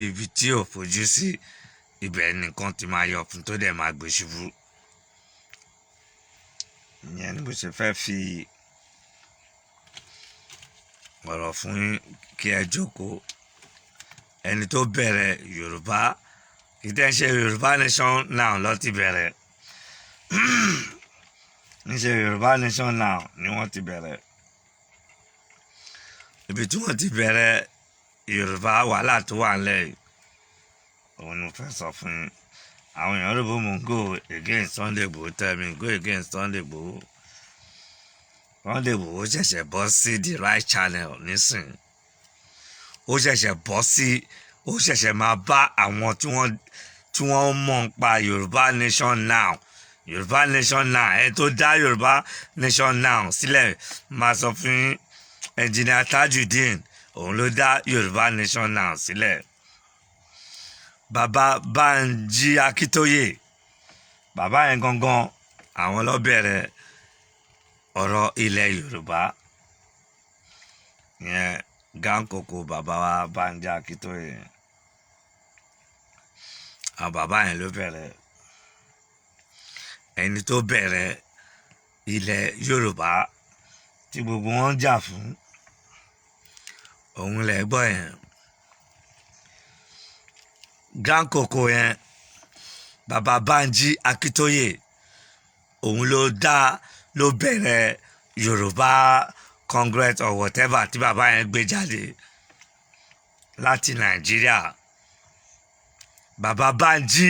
ibi tí ò fojú sí ibẹ̀ nìkan ti máa yọ fún tó dẹ̀ máa gbé ṣubú. Ìyẹn ni bó ṣe fẹ́ fi ọ̀rọ̀ fún yín kí ẹ jókòó. Ẹni tó bẹ̀rẹ̀ Yorùbá kì í tẹ́ ṣe Yorùbá Nation Now ló ti bẹ̀rẹ̀. Níṣe Yorùbá Nation Now ni wọ́n ti bẹ̀rẹ̀. Ibi tí wọ́n ti bẹ̀rẹ̀ Yorùbá wàhálà tó wà nílẹ̀ yìí òun ni mo fẹ́ sọ fún yín. Àwọn èèyàn rò bó mo ń go against Sunday Igboho, tell me go against Sunday Igboho. Sunday Igboho ṣẹ̀ṣẹ̀ bọ́ sí the right channel nísìn. Ó ṣẹ̀ṣẹ̀ bọ́ sí, ó ṣẹ̀ṣẹ̀ máa bá àwọn tí wọ́n mọ̀ ń pa Yorùbá Nation Now. Yorùbá Nation Now, ẹ tó dá Yorùbá Nation Now sílẹ̀ máa sọ fún yín. Engineer Tajudeen òun ló dá Yorùbá Nation Now sílẹ̀. Bàbá Banji Akíntóyè, bàbá yẹn gangan àwọn ló bẹ̀rẹ̀ ọ̀rọ̀ ilẹ̀ Yorùbá. Ìyẹn Gánkòkò bàbá wa Banji Akíntóyè. Àwọn bàbá yẹn ló bẹ̀rẹ̀. Ẹni tó bẹ̀rẹ̀ ilẹ̀ Yorùbá tí gbogbo wọn jà fún òun lẹ gbọ́ yẹn. Gánkòkò yẹn bàbá Banji Akíntóyè òun ló bẹ̀rẹ̀ Yorùbá Congress or whatever tí bàbá yẹn gbé jáde láti Nàìjíríà. Bàbá Banji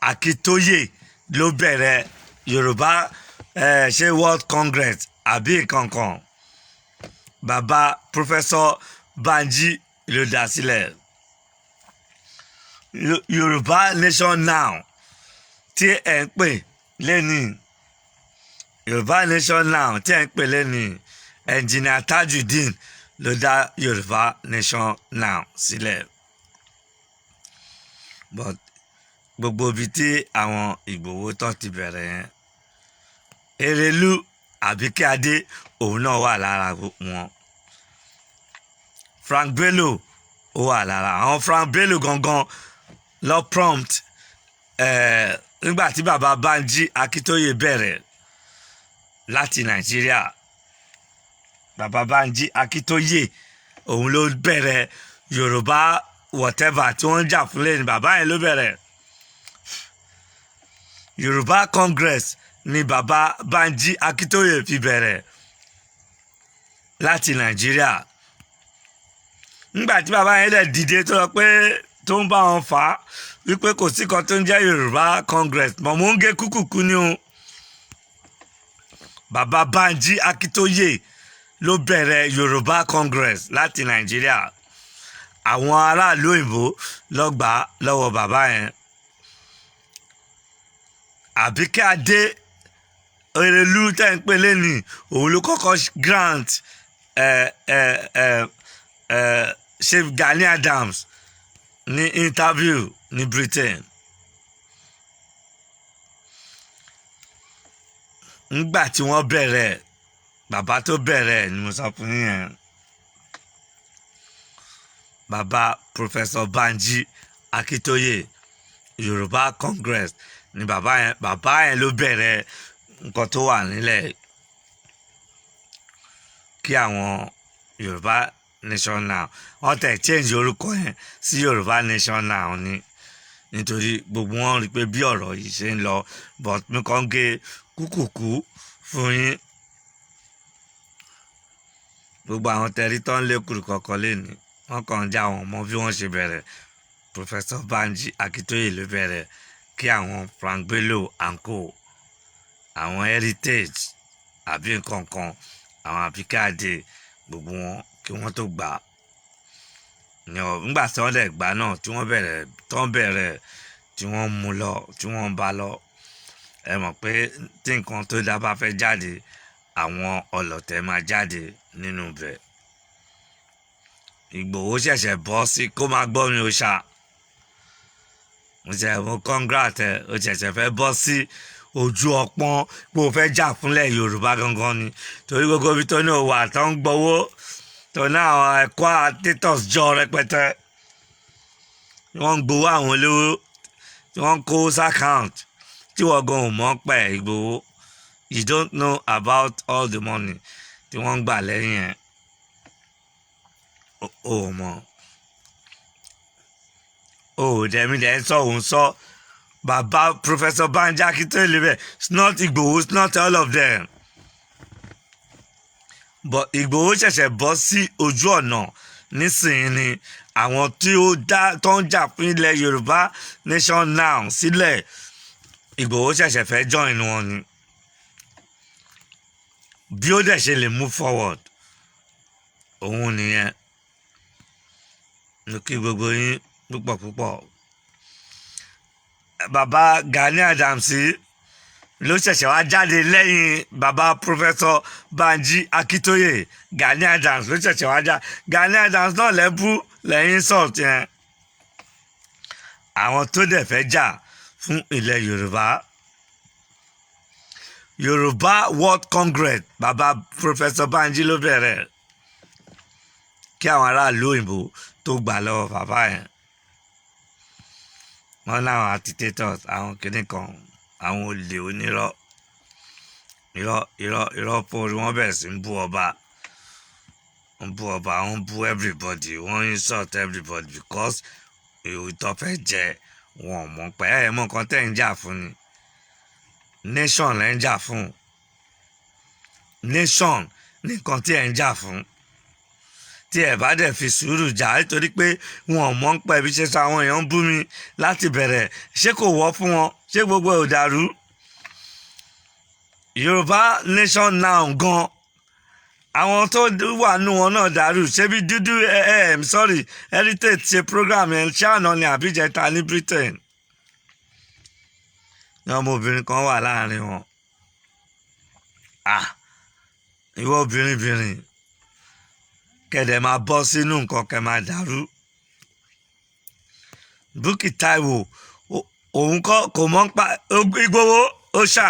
Akíntóyè ló bẹ̀rẹ̀ Yorùbá ṣe World Congress àbí kankan. Bàbá Professor Banji ló dá sílẹ̀. Yorùbá Nation Now tí ẹ ń pè lẹ́nìí, Yorùbá Nation Now tí ẹ ń pè lẹ́nìí, Engineer Tajudeen ló dá Yorùbá Nation Now sílẹ̀. But gbogbo ibi tí àwọn Ìgbòho tó ti bẹ̀rẹ̀ yẹn, Erelu Àbíkẹ́ Adé òun náà wà lára wọn. Frank Bello ó wà lára àwọn. Frank Bello gangan ló prompt nígbà tí bàbá Banji Akíntóyè bẹ̀rẹ̀ láti Nàìjíríà. Bàbá Banji Akíntóyè òun ló bẹ̀rẹ̀ Yorùbá whatever tí wọ́n ń jà fún lẹ́yìn. Bàbá yẹn ló bẹ̀rẹ̀. Yorùbá Congress ni bàbá Banji Akíntóyè fi bẹ̀rẹ̀ láti Nàìjíríà. Nígbà tí bàbá yẹn dẹ̀ dìde tó lọ pé tó ń bá wọn fà á wípé kò sí kan tó ń jẹ́ Yorùbá Congress mọ̀, mò ń gé kúkúkú ní o. Bàbá Banji Akíntóyè ló bẹ̀rẹ̀ Yorùbá Congress láti Nàìjíríà. Àwọn aráàlú òyìnbó ló gbà á lọ́wọ́ bàbá yẹn. Àbíkẹ́ Adé Erelu tẹ́ ń pè lẹ́nìí òun ló kọ́kọ́ grant Chief Gani Adams ní interview ní Britain. Nígbà tí wọ́n bẹ̀rẹ̀, bàbá tó bẹ̀rẹ̀ ni mo sọ fún yín. Bàbá Professor Banji Akíntóyè Yorùbá Congress ni bàbá yẹn ló bẹ̀rẹ̀ nǹkan tó wà nílẹ̀ kí àwọn Yorùbá Nation Now wọ́n tẹ̀ change orúkọ yẹn sí Yorùbá Nation Now ni nítorí gbogbo wọn rí pé bí ọ̀rọ̀ yìí ṣe ń lọ, but mi kàn ń gé kúkúkú fún yín. Gbogbo àwọn tẹ̀rí tó ń lékùrú kọ̀ọ̀kan lẹ́nu wọ́n kàn ń já wọn mọ bí wọ́n ṣe bẹ̀rẹ̀. Professor Banji Akíntóyè ló bẹ̀rẹ̀ kí àwọn Frank Bello and co, àwọn Heritage àbí nǹkan kan, àwọn Àbíkẹ́ Adé gbogbo wọn kí wọ́n tó gbà. Nígbà tí wọ́n dẹ̀ gbà náà tí wọ́n bẹ̀rẹ̀ tí wọ́n mú lọ tí wọ́n bá lọ, ẹ mọ̀ pé tí nǹkan tó dá bá fẹ́ jáde àwọn ọlọ̀tẹ̀ máa jáde nínú ibẹ̀. Ìgbòho ṣẹ̀ṣẹ̀ bọ́ sí kó máa gbọ́ mi ó ṣá. Mo congrats ẹ, ó ṣẹ̀ṣẹ̀ fẹ́ bọ́ sí ojú ọpọ́n pé o fẹ́ jà fúnlẹ̀ Yorùbá gangan ni. Torí gbogbo ibi tó ní o wà tó ń gbowó tó ní àwọn ẹ̀kọ́ àtẹ́tọ̀s jọ rẹpẹtẹ. wọ́n ń gbowó àwọn olówó tí wọ́n ń kó s'account tí wọ́n gan ò mọ̀ pẹ̀ Ìgbòho. You don't know about all the money tí wọ́n ń gbà lẹ́yìn ẹ̀. O mọ̀. Dẹ̀mí dẹ̀ ń sọ òun sọ bàbá Professor Banji Akintoye bẹ́ẹ̀, it's not Ìgbòho, it's not all of them. But Ìgbòho ṣẹ̀ṣẹ̀ bọ́ sí ojú ọ̀nà nísìnyí ni àwọn tí ó tó ń jà fún ilẹ̀ Yorùbá Nation Now sílẹ̀ Ìgbòho ṣẹ̀ṣẹ̀ fẹ́ join wọn ni. Bí ó dẹ̀ ṣe lè move forward òun nìyẹn. Mo kí gbogbo yín púpọ̀. Bàbá Gani Adams ló ṣẹ̀ṣẹ̀ wá jáde lẹ́yìn bàbá Professor Banji Akintoye. Gani Adams ló ṣẹ̀ṣẹ̀ wá jáde. Gani Adams náà lẹ́bù lẹ́yìn sọ̀t yẹn. Àwọn tó dẹ̀ fẹ́ jà fún ilẹ̀ Yorùbá World Congress bàbá Professor Banji ló bẹ̀rẹ̀ kí àwọn aráàlú òyìnbó tó gbà lọ́wọ́ bàbá yẹn. Wọ́n láwọn agitators àwọn kìnnì kan àwọn olè onírọ́ irọ́ pọ̀ wọ́n bẹ̀rẹ̀ sí ń bú ọba wọ́n bú everybody wọ́n insult everybody because ìtọ́ fẹ́ jẹ wọn mọ̀ pé ẹ̀ mọ̀ nǹkan tẹ́ ń jà fún ni. Nation lẹ́ ń jà fún. Nation ní nǹkan tí ẹ̀ ń jà fún. Tí ẹ bá dẹ̀ fi sùúrù jà nítorí pé wọn ò mọ̀ ń pẹ́ bí ṣe sọ àwọn èèyàn ń bú mi láti bẹ̀rẹ̀, ṣé kò wọ́ fún wọn? Ṣé gbogbo ẹ̀ ò dàrú? Yorùbá Nation Now gan àwọn tó wà nù wọn náà dàrú. Ṣé bí dúdú Heritage ṣe program yẹn ṣáàna ni àbíjẹta ní Britain ní ọmọbìnrin kan wà láàrin wọn. Ìwọ obìnrin kẹ̀dẹ̀ máa bọ́ sínú nǹkan kẹ̀ máa dàrú. Bukky Taiwo òun kò mọ̀ ń pa Ìgbòho ó ṣà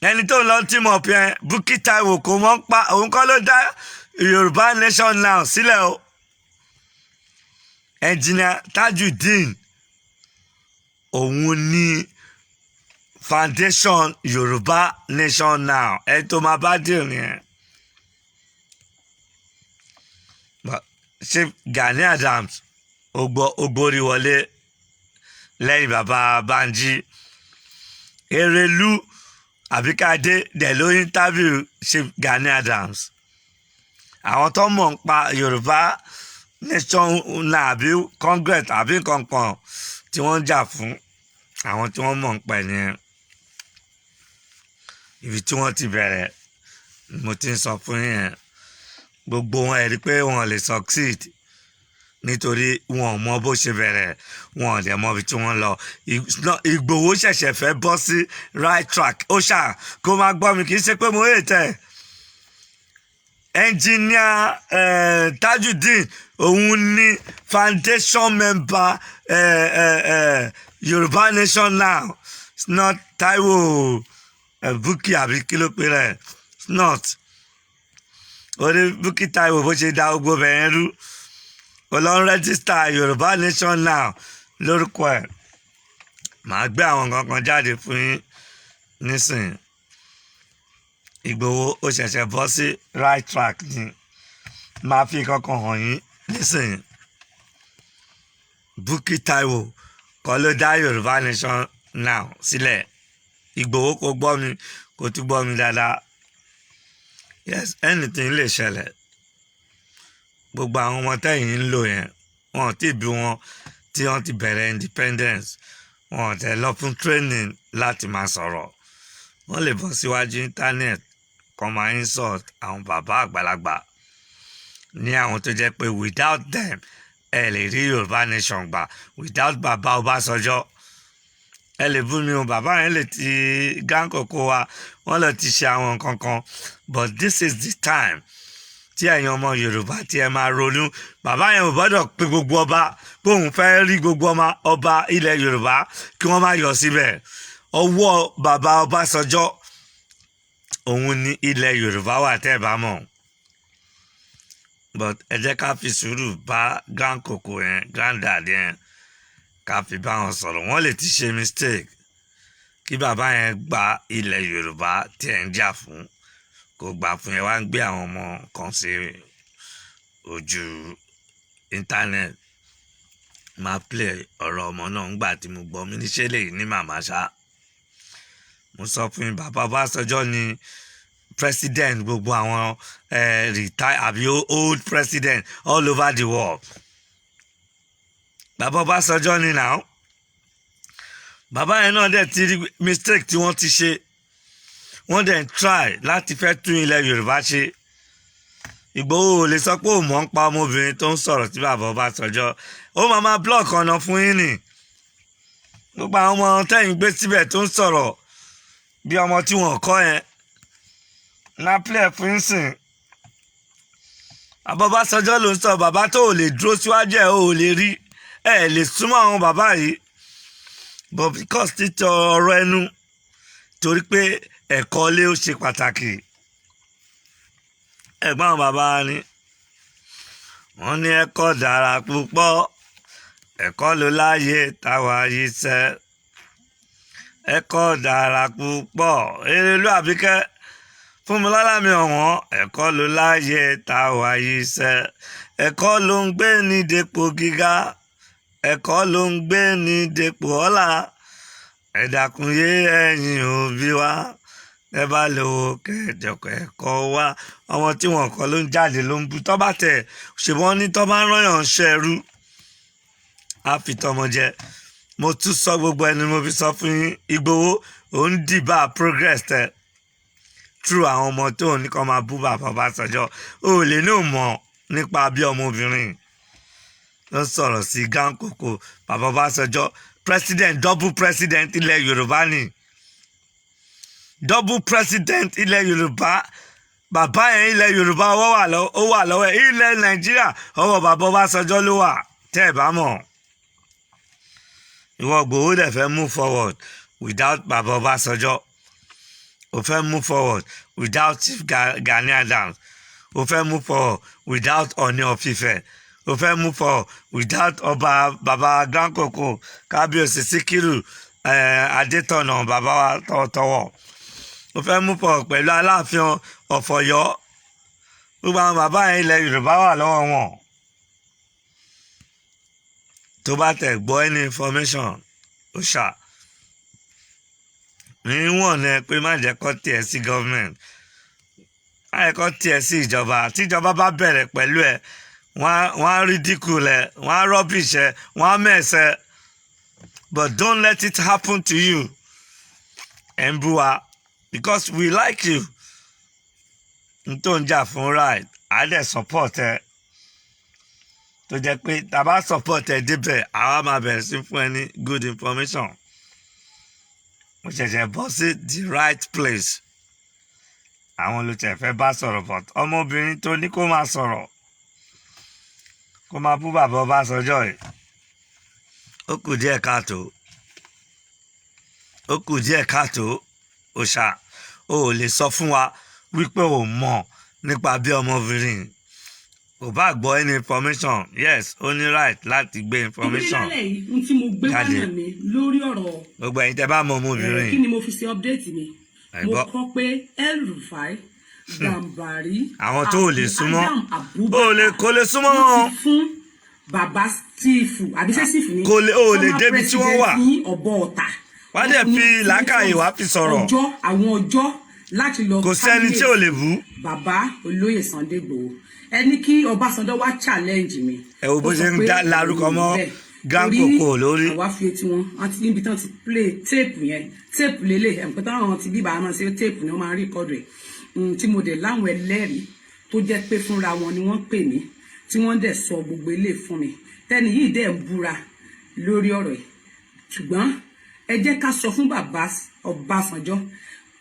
ẹni tó ń lọ team up yẹn. Bukky Taiwo kò mọ̀ ń pa òun kọ́ ló dá Yorùbá Nation Now sílẹ̀ o. Engineer Tajudeen òun ní foundation Yorùbá Nation Now ẹni tó máa bá dìrò yẹn. Ṣé Gani Adams ogbori wọlé lẹ́yìn bàbá Banji. Erelu Abikade dẹ̀ ló interview ṣe Gani Adams. Àwọn tó mọ̀ ń pa Yorùbá Nation Now àbí Congress àbí kankan tí wọ́n ń jà fún àwọn tí wọ́n mọ̀ ń pa ẹ̀yẹn. Ibi tí wọ́n ti bẹ̀rẹ̀ mo ti ń sọ fún yẹn. Gbogbo wọn rí pé wọn lè succeed nítorí wọn ò mọ bó ṣe bẹ̀rẹ̀ wọn ò dẹ̀ mọ ibi tí wọ́n lọ. Ìgbòho ṣẹ̀ṣẹ̀ fẹ́ bọ́ sí right track. Ó ṣà kó máa gbọ́ mi kì í ṣe pé mo hate ẹ̀. Engineer Tajudeen òun ní foundation member Yorùbá Nation Now. It's not Taiwo Bukky àbí kí ló pe rẹ̀. It's not. Orí Bukky Taiwo bó ṣe dá gbogbo bẹ̀rẹ̀ rú. Ọlọ́run rẹ́gísítà Yorùbá Nation Now lórúkọ ẹ̀. Màá gbé àwọn nǹkan kan jáde fún yín nísìnyí. Ìgbòho ó ṣẹ̀ṣẹ̀ bọ́ sí right track ni. Màá fi kankan hàn yín nísìnyí. Bukky Taiwo kọ́ ló dá Yorùbá Nation Now sílẹ̀. Ìgbòho kò gbọ́ mi kò tún gbọ́ mi dáadáa. Yes, anything lè ṣẹlẹ̀. Gbogbo àwọn ọmọ tẹ́yìn ń lò yẹn wọn ò tí bí wọn tí wọ́n ti bẹ̀rẹ̀ independence wọn ò tẹ̀ lọ fún training láti máa sọ̀rọ̀. Wọ́n lè bọ́ síwájú internet kọ́ máa insult àwọn bàbá àgbàlagbà ní àwọn tó jẹ́ pé without them ẹ lè rí Yorùbá Nation gbà. Without bàbá Ọbásanjọ́ ẹ lè bú mi o, bàbá yẹn lè ti gánkòkò wa wọ́n lè ti ṣe àwọn nǹkan kan but this is the time tí ẹ̀yin ọmọ Yorùbá tí ẹ máa ronú. Bàbá yẹn ò gbọ́dọ̀ pe gbogbo ọba pé òun fẹ́ rí gbogbo ọba ilẹ̀ Yorùbá kí wọ́n má yọ síbẹ̀. Ọwọ́ bàbá Ọbásanjọ́ òun ní ilẹ̀ Yorùbá wà tẹ́ ẹ bá mọ̀. But ẹ jẹ́ ká fi sùúrù bá gánkòkò yẹn granddad yẹn ká fi bá wọn sọ̀rọ̀. Wọ́n lè ti ṣe mistake kí bàbá yẹn gba ilẹ̀ Yorùbá tí ẹ̀ ń jà fún kò gbà fún yẹn wá ń gbé àwọn ọmọ kan sí ojú íńtánẹ́ẹ̀tì. Máa play ọ̀rọ̀ ọmọ náà ńgbà tí mo gbọ́ mi níṣẹ́ lè ní màmá ṣá. Mo sọ fún yín bàbá Ọbásanjọ́ ni president gbogbo àwọn retire àbí old president all over the world. Bàbá Ọbásanjọ́ ni now. Bàbá yẹn náà dẹ̀ ti rí mistake tí wọ́n ti ṣe. Wọ́n dẹ̀ ń try láti fẹ́ tún ilẹ̀ Yorùbá ṣe. Ìgbòho ò lè sọ pé ò mọ̀ ń pa ọmọbìnrin tó ń sọ̀rọ̀ sí bàbá Ọbásanjọ́. Ó máa block ọ̀nà fún yín nì. Gbogbo àwọn ọmọ tẹ́yìn gbé síbẹ̀ tó ń sọ̀rọ̀ bí ọmọ tí wọ́n kọ́ yẹn. Na play fún yín sìn. Bàbá Ọbásanjọ́ ló ń sọ bàbá tó ò lè dúró síwájú ẹ̀ ò lè rí. Ẹ lè súnmọ́ àwọn bàbá yìí. But because títọ ọ̀rọ̀ ẹnu torí pé ẹ̀kọ́ lé ó ṣe pàtàkì. Ẹ̀gbọ́n bàbá ni wọ́n ní ẹ̀kọ́ dára púpọ̀, ẹ̀kọ́ ló láyé táwa yìí sẹ́. Ẹ̀kọ́ dára púpọ̀, Erelú Àbíkẹ́ Fúnmilọ́lá mi ọ̀wọ́n, ẹ̀kọ́ ló láyé táwa yìí sẹ́. Ẹ̀kọ́ ló ń gbé ní dépò gíga, ẹ̀kọ́ ló ń gbé ní dépò ọlá. Ẹ dákun yé ẹ̀yin òbí wa, ẹ bá lówó kẹjọkọ ẹ̀kọ́ wa. Ọmọ tí wọn kọ́ ló ń jáde ló ń bu tọ́ bá tẹ̀ ṣùgbọ́n ní tọ́ bá ń rányàn ṣẹ́rú á fi tọmọ jẹ. Mo tún sọ gbogbo ẹni mo fi sọ fún yín Ìgbòho òun dìbà progress tẹ through àwọn ọmọ tó ní kọ́ máa bú bàbá Ọbásanjọ́. O ò lè ní òmọ̀ nípa bí ọmọbìnrin ló sọ̀rọ̀ sí Gánkòkò bàbá Ọbásanjọ́ president double president ilẹ̀ Yorùbá ni. Double president ilẹ̀ Yorùbá bàbá yẹn ilẹ̀ Yorùbá ó wà lọ́wọ́ ẹ̀. Ilẹ̀ Nàìjíríà ọwọ́ bàbá Ọbásanjọ́ ló wà tẹ́ ẹ̀ bá mọ̀. Ìwọ Ìgbòho dẹ̀ fẹ́ move forward without bàbá Ọbásanjọ́. O fẹ́ move forward without Chief Gani Adams. O fẹ́ move forward without Ọọ̀ni of Ifẹ̀. O fẹ́ move forward without ọba bàbá Gánkòkò Kábíyèsí Síkírù Adétọ̀nà bàbá wa tọ̀wọ̀. Ó fẹ́ mú pọ̀ pẹ̀lú Aláàfin of Ọ̀yọ́. Gbogbo àwọn bàbá yẹn ilẹ̀ Yorùbá wà lọ́wọ́ wọn. Tó bá tẹ̀ gbọ́ any information ó ṣá. Níwọ̀n ni pé má jẹ́ kó tiẹ̀ sí government. Má jẹ́ kó tiẹ̀ sí ìjọba. Tíjọba bá bẹ̀rẹ̀ pẹ̀lú ẹ̀ wọ́n á ridicule ẹ̀, wọ́n á rubbish ẹ̀, wọ́n á mess ẹ̀. But don't let it happen to you. Ẹ̀ ń bú wa. Because we like you. N tó ń jà fún right, I dey support ẹ. Tó jẹ́ pé tá a bá support ẹ débẹ̀, àwa máa bẹ̀rẹ̀ sí fún ẹ ní good information. Mo ṣẹ̀ṣẹ̀ bọ́ sí the right place. Àwọn olùtẹ̀ fẹ́ bá sọ̀rọ̀ but ọmọbìnrin tó ní kó máa sọ̀rọ̀ kó máa bú bàbá Ọbásanjọ́ yìí. Ó kù díẹ̀ káàtó. Ó kù díẹ̀ káàtó. Ó ṣá. O ò lè sọ fún wa wípé o mọ̀ nípa bí ọmọbìnrin kò bá gbọ́ any information. Yes, ó ní right láti gbé information jáde. Tí mo gbé wá náà ni lórí ọ̀rọ̀ gbogbo ẹ̀yin tẹ́ bá mọ ọmọbìnrin. Kí ni mo fi ṣe update mi? Mo kọ́ pé El-Rufai Gambari àwọn tó lè súnmọ́ kò lè súnmọ́ wọn. Fún bàbá Sífù àbí ṣé Sífù ni kò lè débi tí wọ́n wà. Ọ̀bọ Ọ̀tà. Wọ́n dẹ̀ fi làákàyè wá fi sọ̀rọ̀. Àwọn ọjọ́ láti lọ kò sẹ́ni tí ò lè bú. Bàbá olóyè Sunday Igboho ẹni kí Ọbásanjọ́ wá challenge mi. Ẹ wo bó ṣe ń dá larúkọ mọ́ Gánkòkò lórí. Àwa fi etí wọn àti níbi tán ti play tape yẹn tape lélẹ̀ ẹ̀mùpẹ́ táwọn ti bíbá náà sí tape ni wọ́n máa ń record rẹ̀ tí mo dẹ̀ láwọn ẹlẹ́rìí tó jẹ́ pé fúnra wọn ni wọ́n pè mí tí wọ́n dẹ̀ sọ gbogbo ilé fún mi tẹ́ni yìí dẹ̀ ń búra lórí ọ̀rọ̀ yìí ṣùgbọ́n ẹ jẹ́ ká sọ fún bàbá Ọbásanjọ́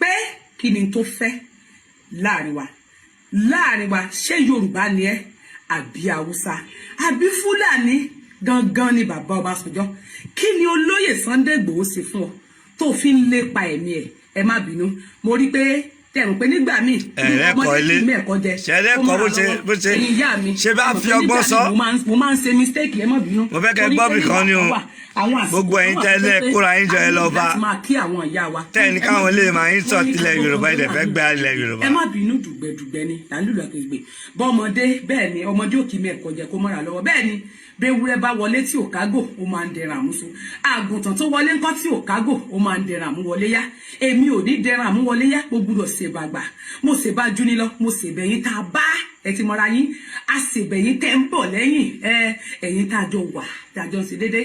pé kí ni tó fẹ́ láàrin wa ṣé Yorùbá ni ẹ́ àbí Haúsá àbí Fúlàní gangan ni bàbá Ọbásanjọ́ kí ni olóyè Sunday Igboho ṣe fún ọ tó fi ń lépa ẹ̀mí ẹ má bínú mo rí pé tẹ̀rù pé nígbà míì ẹ̀rẹ́kọ̀ ilé ṣẹlẹ́kọ̀ bó ṣe ṣe bá fi ọgbọ́n sọ. mo máa ń ṣe mistake ẹ má bínú. mo fẹ́ kẹ́ gbọ́ bì kan ni o gbogbo ẹ̀yin tẹ́lẹ̀ kóra yín jọ ẹ lọ bá tẹ́ni káwọn lè máa ń sọ tilẹ̀ Yorùbá ẹ̀ fẹ́ gbé ilẹ̀ Yorùbá. ẹ má bínú dùgbẹ̀dùgbẹ̀ ni làálùlù àkègbè bọ́ ọmọdé bẹ́ẹ̀ ni ọmọdé ò kì í mẹ́ẹ̀kọ́ jẹ kó mọ́ra lọ́wọ́ bẹ́ẹ̀ ni bẹ́ẹ̀wúrẹ́ bá wọlé tí ò kágò ó máa ń dẹran àmúso àgùntàn tó wọlé ńkọ́ tí ò kágò ó máa ń dẹran àmúwọlé yá èmi ò ní dẹran àmúwọlé yá mo gbúdọ̀ ṣèbàgbà mo ṣèbà juni lọ mo ṣèbẹ̀yìn tá a bá ẹ ti mọra yín a ṣèbẹ̀yìn tẹ́ ń bọ̀ lẹ́yìn ẹ̀yin tá a jọ wà tá a jọ ń ṣe déédéé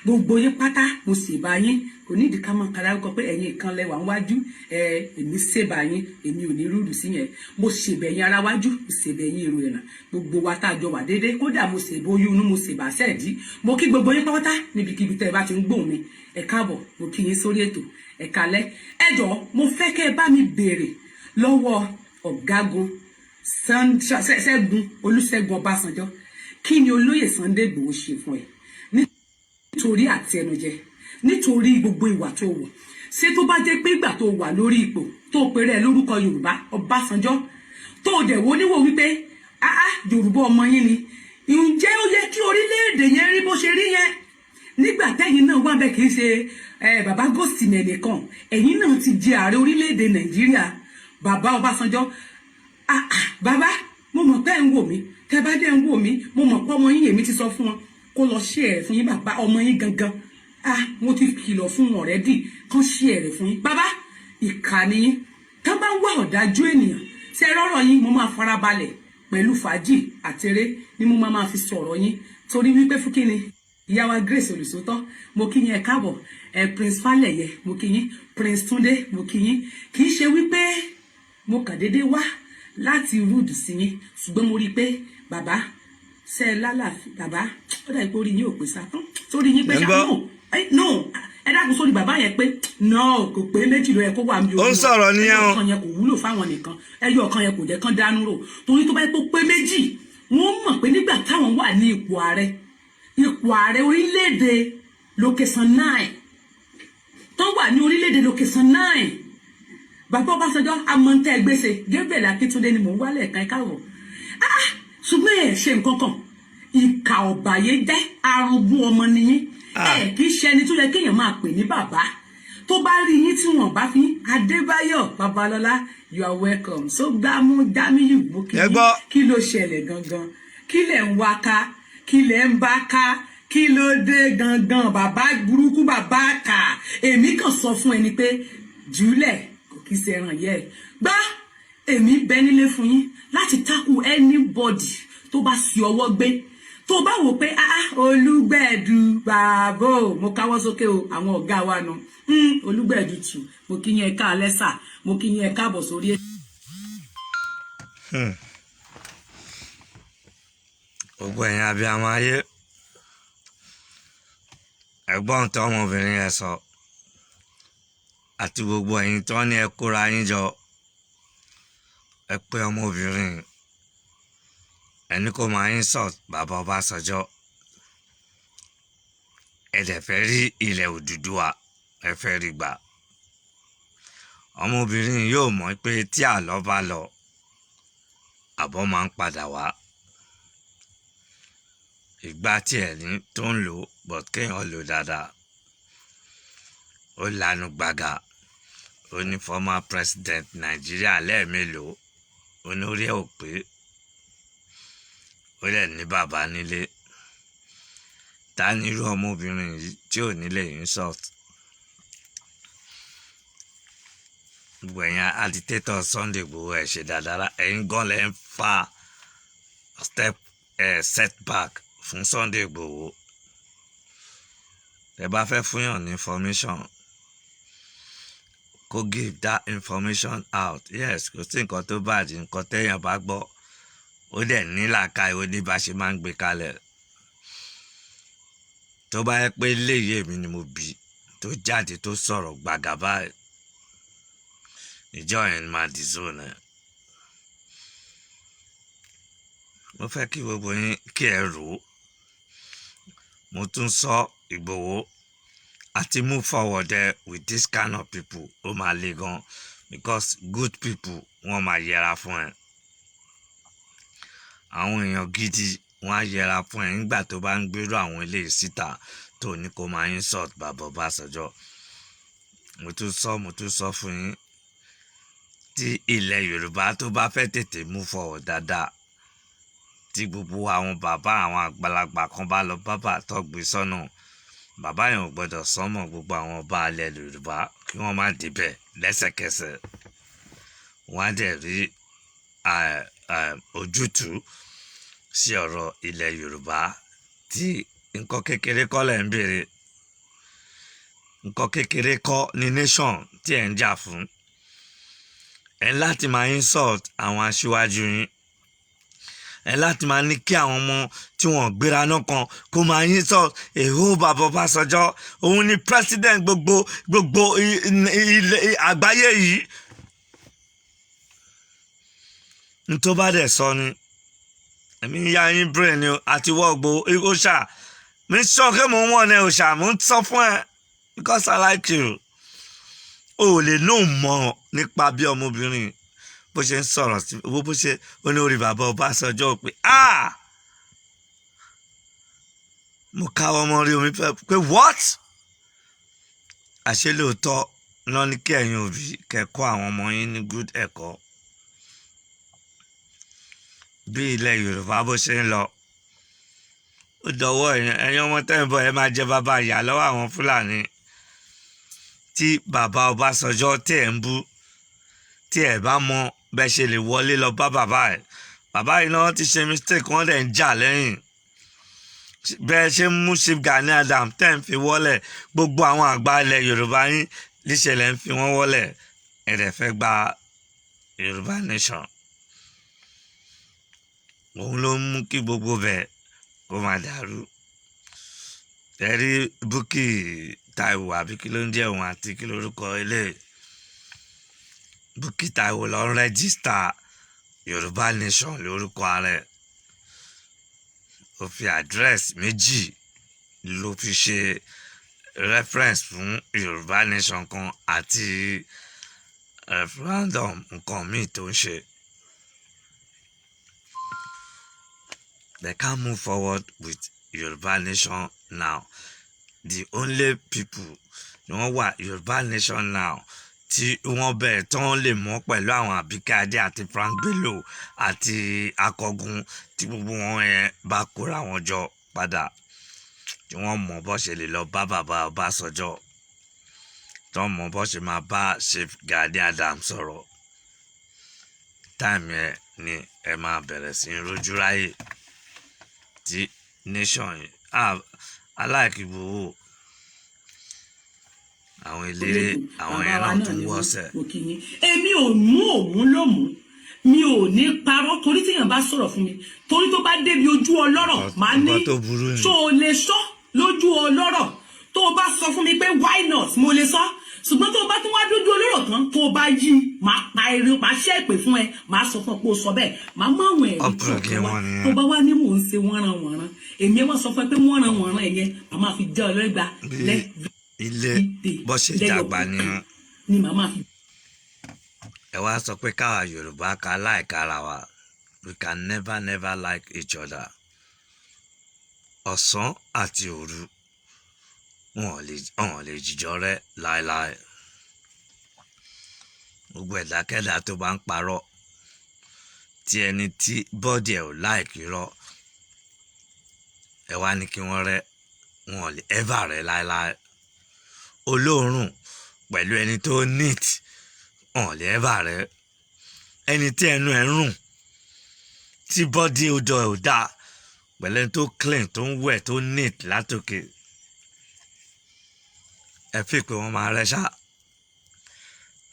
gbogbo yín pátá mo ṣèbà yín kò ní ìdíkà máa kára kọ pé ẹ̀yin kan lẹ́wà níwájú èmi ṣèbà yín èmi ò ní rúdù sí yẹn mo ṣèbẹ̀yìn ara wájú mo ṣèbẹ̀yìn èrò ẹ̀nà gbogbo wa tá a jọ wà déédéé kódà mo ṣèbóyún inú mo ṣèbà sẹ́ẹ̀dí mo kí gbogbo yín pátá níbikíbi tẹ́ ẹ bá ti ń gbóhùn mi ẹ káàbọ̀ mo kí yín sórí ètò ẹ kálẹ́ ẹ jọ̀ọ́ mo fẹ́ kẹ́ ẹ bá mi béèrè lọ́wọ́ ọ̀gágun Ṣẹ́gun Olúṣẹ́gun Ọbásanjọ́ kí ni olóyè Sunday Igboho ṣe fún ẹ nítorí àtẹnujẹ nítorí gbogbo ìwà tó wù ṣé tó bá jẹ́ pé ìgbà tó wà lórí ipò tó pèrè lórúkọ Yorùbá Ọbásanjọ́ tó dẹ̀ wo níwò wípé Yorùbá ọmọ yín ni ǹjẹ́ ó yẹ kí orílẹ̀-èdè yẹn rí bó ṣe rí yẹn nígbà tẹ́yìn náà wà bẹ́ẹ̀ kì í ṣe bàbá Gósìmẹ̀ nìkan ẹ̀yin náà ti jẹ ààrẹ orílẹ̀-èdè Nàìjíríà bàbá Ọbásanjọ́ bàbá mo mọ̀ pé ń wò mí tẹ́ bá dẹ̀ ń wò mí mo mọ̀ pé ọmọ yín èmi ti sọ fún wọn kó lọ ṣe ẹ̀ fún yín bàbá ọmọ yín gangan mo ti kìlọ̀ fún wọn ọ̀rẹ́dì kán ṣe ẹ̀rẹ̀ fún yín bàbá ìkànnì yín tán bá ń wá ọ̀dájú ènìyàn ṣe rọ́rọ̀ yín mo máa farabalẹ̀ pẹ̀lú fàájì àtẹrẹ ni mo máa fi sọ̀rọ̀ yín torí wípé fún kíni ìyá wa Grace Olùsótọ́ mo kí yín ẹ káàbọ̀ Prince Falẹ̀yẹ mo kí yín Prince Túndé mo kí yín kì í ṣe wípé mo kàn déédéé wá láti rúdù sí yín ṣùgbọ́n mo rí i pé bàbá ṣe lálàáfíà bàbá ó dà pé orí yín ò pé sá sórí yín pé sá no ẹ dákun sórí bàbá yẹn pé no kò pé méjì ló yẹ kó wà mí ó ń sọ̀rọ̀ nìyẹn o ẹyọ kan yẹn kò wúlò fáwọn nìkan ẹyọ kan yẹn kò jẹ́ kán dánú rò torí tó bá yẹ kó pé méjì wọ́n mọ̀ pé nígbà táwọn wà ní ipò ààrẹ orílẹ̀-èdè location 9 tó wà ní orílẹ̀-èdè location 9 bàbá Ọbásanjọ́ amọ̀ntẹ́ gbèsè Gabriel Akíntúndé ni mò ń wálẹ̀ ẹ̀ka ẹ̀káwọ̀ ṣùgbọ́n ẹ̀ ṣe nǹkan kan ìkà ọ̀bàyé jẹ́ arúgbó ọmọ nìyí kì í ṣe ẹni tó yẹ kéèyàn máa pè ní bàbá tó bá rí yín tí wọ́n bá fi Adébáyọ̀ Babalọ́lá you are welcome so gbámú dámíyù mú kí ló ṣẹlẹ̀ gangan kí lẹ̀ ń wá ká kí lẹ̀ ń bá ká kí ló dé gangan bàbá burúkú bàbá kà èmi kàn sọ fún ẹni pé jùlẹ̀ kì í ṣe ẹran yẹ gbá èmi bẹ nílé fún yín láti tackle anybody tó bá fi ọwọ́ gbé tó bá wò pé Olúgbẹ̀dù bàbá mo káwọ́ sókè o àwọn ọ̀gá wa nù Olúgbẹ̀dù tù mo kí yín ẹ káalẹ́ sà mo kí yín ẹ káàbọ̀ sórí ẹ̀. gbogbo ẹ̀yin abiyamọ ayé ẹ̀gbọ́n tó ọmọbìnrin yẹn sọ àti gbogbo ẹ̀yin tó ní ẹ kóra yín jọ ẹ pé ọmọbìnrin ẹni kò máa insult bàbá Ọbásanjọ́ ẹ dẹ̀ fẹ́ rí ilẹ̀ Odùduwà ẹ fẹ́ rí gbà ọmọbìnrin yóò mọ̀ pé tí àlọ́ bá lọ àbọ̀ máa ń padà wá ìgbà tí ẹ̀ ní tó ń lò but kéèyàn lò dáadáa ó lanu gbàgà ó ní former president Nàìjíríà lẹ́ẹ̀mélòó ó ní orí ẹ̀ ò pé ó lẹ̀ ní bàbá nílé ta ní irú ọmọbìnrin yìí tí ò nílé insult gbogbo ẹ̀yin agitator Sunday Igboho ẹ̀ ṣe dáadáa ẹ̀yin gan lẹ́ ń fa setback fún Sunday Igboho ẹ bá fẹ́ fúnyàn ní information kó give that information out yes kò sí nǹkan tó bàjẹ́ nǹkan téèyàn bá gbọ́ ó dẹ̀ ní làákàyè ó ní bá ṣe máa ń gbé kalẹ̀ tó bá yẹ pé léyìí èmi ni mo bí tó jáde tó sọ̀rọ̀ gbàgà báyìí ìjọ yẹn máa dì zone ẹ̀ mo fẹ́ kí gbogbo yín kí ẹ rò ó mo tún sọ Ìgbòho àti move forward there with this kind of people ó máa le gan because good people wọ́n máa yẹra fún ẹ àwọn èèyàn gidi wọ́n á yẹra fún ẹ nígbà tó bá ń gbèrò àwọn eléyìí síta tó ní kó máa insult bàbá Ọbásanjọ́ mo tún sọ fún yín tí ilẹ̀ Yorùbá tó bá fẹ́ tètè move forward dáadáa tí gbogbo àwọn bàbá àwọn àgbàlagbà kan bá lọ bàbá tó gbé sọ́nà bàbá yẹn ò gbọ́dọ̀ sọ́mọ̀ gbogbo àwọn ọba alẹ́ Yorùbá kí wọ́n má débẹ̀ lẹ́sẹ̀kẹsẹ̀ wọ́n á dẹ̀ rí ojútùú sí ọ̀rọ̀ ilẹ̀ Yorùbá tí nǹkan kékeré kọ́ lẹ̀ ń béèrè nǹkan kékeré kọ́ ní nation tí ẹ̀ ń jà fún ẹ̀ láti máa insult àwọn aṣíwájú yín ẹ̀ láti máa ní kí àwọn ọmọ tí wọ́n gbéra náà kan kó máa insult èhó bàbá Ọbásanjọ́ òun ni president gbogbo ilẹ̀ àgbáyé yìí n tó bá dẹ̀ sọ ni èmi ń ya yín brain ni àti wọ́ọ̀gbò òòṣà mi ń sọ pé mò ń wọ̀n ní òòṣà mò ń sọ fún ẹ because I like you o ò lè lóun mọ̀ nípa bí ọmọbìnrin bó ṣe ń sọ̀rọ̀ sí bó ṣe oníorí bàbá Ọbásanjọ́ pé mo káwọ́ ọmọ rí omi fẹ́ pé what àṣé lóòótọ́ lọ́ ní kí ẹ̀yin òbí kẹ́kọ̀ọ́ àwọn ọmọ yín ní good ẹ̀kọ́ bí ilẹ̀ Yorùbá bó ṣe ń lọ ó dọwọ́ ẹ̀yin ọmọ tẹ́ ń bọ̀ ẹ máa jẹ bàbá ìyá lọ́wọ́ àwọn Fúlàní tí bàbá Ọbásanjọ́ tí ẹ̀ ń bú tí ẹ̀ bá mọ bẹ́ẹ̀ ṣe lè wọlé lọ bá bàbá yìí náà ti ṣe mistake wọ́n dẹ̀ ń jà lẹ́yìn bẹ́ẹ̀ ṣe ń mú Chief Gani Adams tẹ́ ń fi wọ́lẹ̀ gbogbo àwọn àgbà ilẹ̀ Yorùbá yín níṣẹ̀lẹ̀ ń fi wọ́n wọ́lẹ̀ ẹ̀ dẹ̀ fẹ́ gba Yorùbá nation òun ló ń mú kí gbogbo bẹ́ẹ̀ kó máa dàrú ẹ̀rí Bukky Taiwo àbí kí ló ń jẹ́ òun àti kí lórúkọ ilé Bukky Taiwo lọ rẹ́gísítà Yorùbá nation lórúkọ ààrẹ ó fi àdírẹ́sì méjì ló fi ṣe reference fún Yorùbá nation kan àti referendum nǹkan míì tó ń ṣe. They can't move forward with Yorùbá nation now. The only people wọ́n wà Yorùbá nation now tí wọ́n bẹ̀rẹ̀ tán lè mọ́ pẹ̀lú àwọn Àbíkẹ́ Adé àti Frank Bello àti Akọgun tí gbogbo wọn yẹn bá kóra wọn jọ padà tí wọ́n mọ̀ bó ṣe lè lọ bá bàbá Ọbásanjọ́ tí wọ́n mọ̀ bó ṣe máa bá Chief Gani Adams sọ̀rọ̀ táìmù yẹn ni ẹ máa bẹ̀rẹ̀ sí rojú ráyè tí nation yìí aláìkí gbowó àwọn eléré àwọn yẹn náà tún wọ́sẹ̀. èmi ò mú òun lómú mi ò ní parọ́ torí tíyàn bá sọ̀rọ̀ fún mi torí tó bá débi ojú ọlọ́rọ̀ máa ní tó o lè sọ lójú ọlọ́rọ̀ tó o bá sọ fún mi pé why not mo lè sọ ṣùgbọ́n tó o bá tún wá dójú ọlọ́rọ̀ tán tó o bá yí máa pa eré máa ṣe èpè fún ẹ máa sọ fún ẹ pé o sọ bẹ́ẹ̀ máa mọ àwọn ẹ̀rí kọ̀ọ̀kan wá tó bá wá ní mò ń ṣe wọ́nranwọ̀nran èmi ẹ wá sọ fún ẹ pé wọ́nranwọ̀nran ẹ̀yẹ màmá fi jẹ́ ọlọ́gbà ilé bó ṣe dàgbà ni màmá fi. ẹ wá sọ pé káwa Yorùbá ká like ara wa we can never like each other ọ̀sán àti òru wọn lè jíjọ rẹ láéláé gbogbo ẹ̀dákẹ́dá tó bá ń parọ́ tí ẹni tí bọ́dì ẹ̀ ò láìkí rọ ẹ wá ní kí wọ́n rẹ wọn lè ẹ́fà rẹ láéláé olóòórùn pẹ̀lú ẹni tó neat wọn lè ẹ́fà rẹ ẹni tí ẹnu ẹ̀ ń rùn tí bọ́dì odò ẹ̀ ò dáa pẹ̀lú ẹni tó clean tó ń wẹ̀ tó neat látòkè ẹ fi pé wọ́n máa rẹ́ ṣá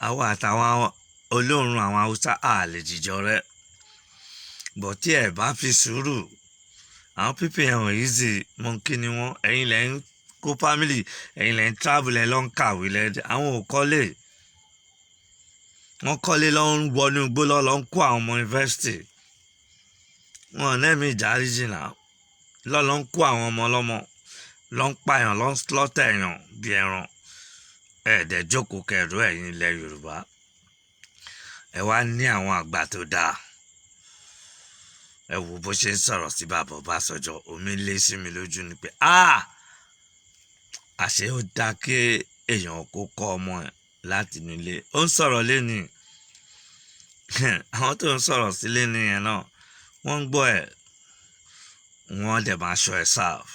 àwọn àtàwọn olóòórùn àwọn Haúsá àlè jíjọ rẹ bọ̀ tí ẹ bá fi sùúrù àwọn pípẹ́ ẹ̀wọ̀n yìí sì mọ kí ni wọ́n ẹ̀yin lẹ́ ń kó family ẹ̀yin lẹ́ ń travel ẹ̀ lọ́ ń kàwé lẹ́ àwọn ò kọ́lé wọ́n kọ́lé lọ́ ń wọnú igbó lọ́ ń kó àwọn ọmọ yunifásitì wọn lẹ́mí ìdáríjì náà lọ́ ń kó àwọn ọmọ ọlọ́mọ lọ́ ń pààyàn lọ́ ń slọ́tà èèyàn bí ẹran ẹ̀ẹ́dẹ̀ jókòó kẹrù ẹ̀yin ilẹ̀ Yorùbá ẹ wá ní àwọn àgbà tó dáa. Ẹ wo bó ṣe ń sọ̀rọ̀ sí bàbá Ọbásanjọ́, omi lé sí mi lójú ni pé àṣé ó dáa kí èèyàn kó kọ́ ọmọ ẹ̀ láti inú ilé. Ó ń sọ̀rọ̀ lẹ́ni àwọn tó ń sọ̀rọ̀ sí lẹ́ni yẹn náà wọ́n ń gbọ́ ẹ̀, wọ́n dẹ̀ máa ṣọ́ ẹ̀ sáf.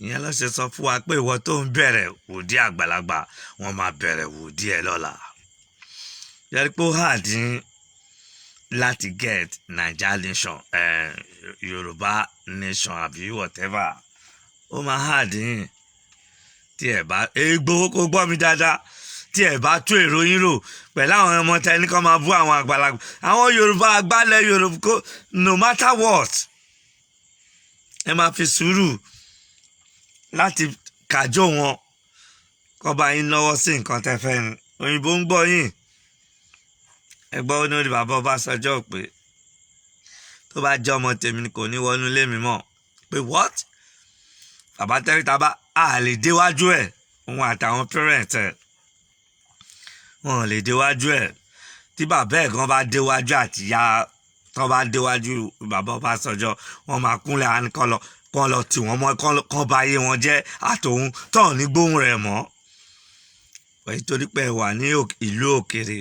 Ìyẹn ló ṣe sọ fún wa pé ìwọ tó ń bẹ̀rẹ̀ wòdí àgbàlagbà wọ́n máa bẹ̀rẹ̀ wòdí ẹ̀ lọ́la. Yẹ́rí pé ó hàdín láti get Naija nation, Yorùbá nation àbí whatever. Ó máa hàdín tí ẹ bá Ìgbòho kó gbọ́ mi dáadáa, tí ẹ bá tó èrò yín rò pẹ̀lú àwọn ọmọ tẹni kan máa bú àwọn àgbàlagbà. Àwọn Yorùbá àgbálẹ̀ Yorùbá kó no matter what ẹ máa fi sùúrù láti kàjọ wọn kọ́ bá yín lọ́wọ́ sí nǹkan tẹ́ fẹ́ ni. Òyìnbó ń gbọ́ yín. Ẹgbọ́n ní orí bàbá Ọbásanjọ́ pé tó bá jẹ́ ọmọ tèmi ni kò ní wọnú ilé mi mọ́. Pé what? Bàbá tẹ́ríta bá lè déwájú ẹ̀, òun àtàwọn parent ẹ̀ wọn lè déwájú ẹ̀. Tí bàbá ẹ̀ gan bá déwájú àtìyá tó bá déwájú bàbá Ọbásanjọ́, wọn máa kúnlẹ̀ á ní kán lọ tì wọ́n mọ́, kán bá ayé wọn jẹ́ àtòun tán ní gbóhùn rẹ̀ mọ́. Èyí torí pé ẹ wà ní ìlú òkèrè,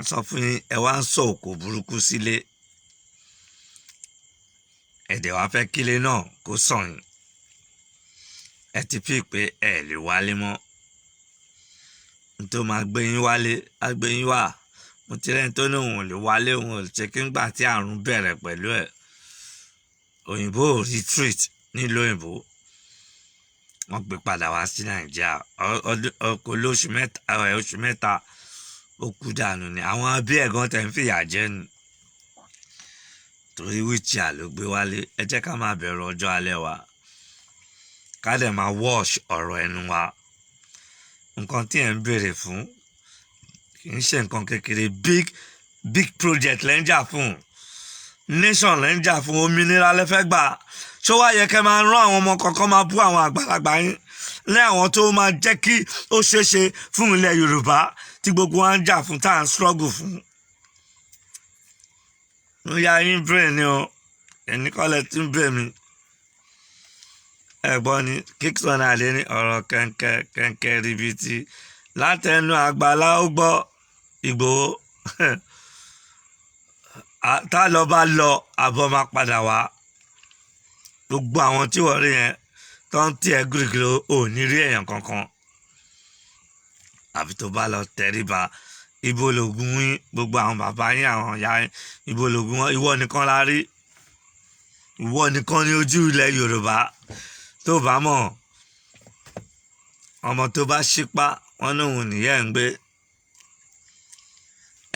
sọ fún yín ẹ wá ń sọ òkò burúkú sílé, ẹ̀dẹ̀ wá fẹ́ kílé náà kó sàn yín. Ẹ ti fi pé ẹ lè wálé mọ́. Nítorí máa gbé yín wálé á gbé yín wá. Mo ti rẹ́ni tó ní òun ò lè wálé, òun ò ṣe kí ngbà tí àrùn bẹ̀rẹ̀ pẹ̀lú ẹ̀. Òyìnbó ò retreat nílùú òyìnbó, wọ́n gbé padà wá sí Nàìjíríà. Ọkọ̀ lóṣù mẹ́ta ó kú dànù ni. Àwọn abí ẹ̀gán tẹ̀ ń fìyà jẹ ni. Torí wheelchair ló gbé wálé. Ẹ jẹ́ ká máa bẹ̀rù ọjọ́ alẹ́ wa, ká dẹ̀ máa wash ọ̀rọ̀ ẹnu wa. Nǹkan tí ẹ̀ ń béèrè fún kì í ṣe nǹkan kékeré. Big project lẹ́ ń jà fún, nation lẹ́ ń jà fún, òmìnira lẹ́ fẹ́ gbà. Ṣó wá yẹ kẹ́ máa rán àwọn ọmọ kankan máa bú àwọn àgbàlagbà yín lé àwọn tó máa jẹ́ kí ó ṣeéṣe fún ilẹ̀ Yorùbá tí gbogbo wa ń jà fún, tá à ń struggle fún. Ó yá yín brain ni o, ẹni kọ́lẹ̀ tí ń bẹ̀ mí. Ẹ̀gbọ́n ni Kingston Adé ní ọ̀rọ̀ kẹ̀kẹ́ ribiti látẹnu Àgbàlá ó gbọ́ Ìgbòho. Tá lọ bá lọ àbọ̀ máa padà wá. Gbogbo àwọn tí wọ́n rí yẹn tó ń tiẹ̀ gírígírí ò ní rí èèyàn kankan. Àfi tó bá lọ tẹríba. Ibo lògùn yín, gbogbo àwọn bàbá yín, àwọn ìyá yín, ibo lògùn wọn. Ìwọ nìkan la rí. Ìwọ nìkan ní ojú ilẹ̀ Yorùbá. Tó bá mọ̀, ọmọ tó bá ṣípá wọn ní òun nìyẹn ń gbé.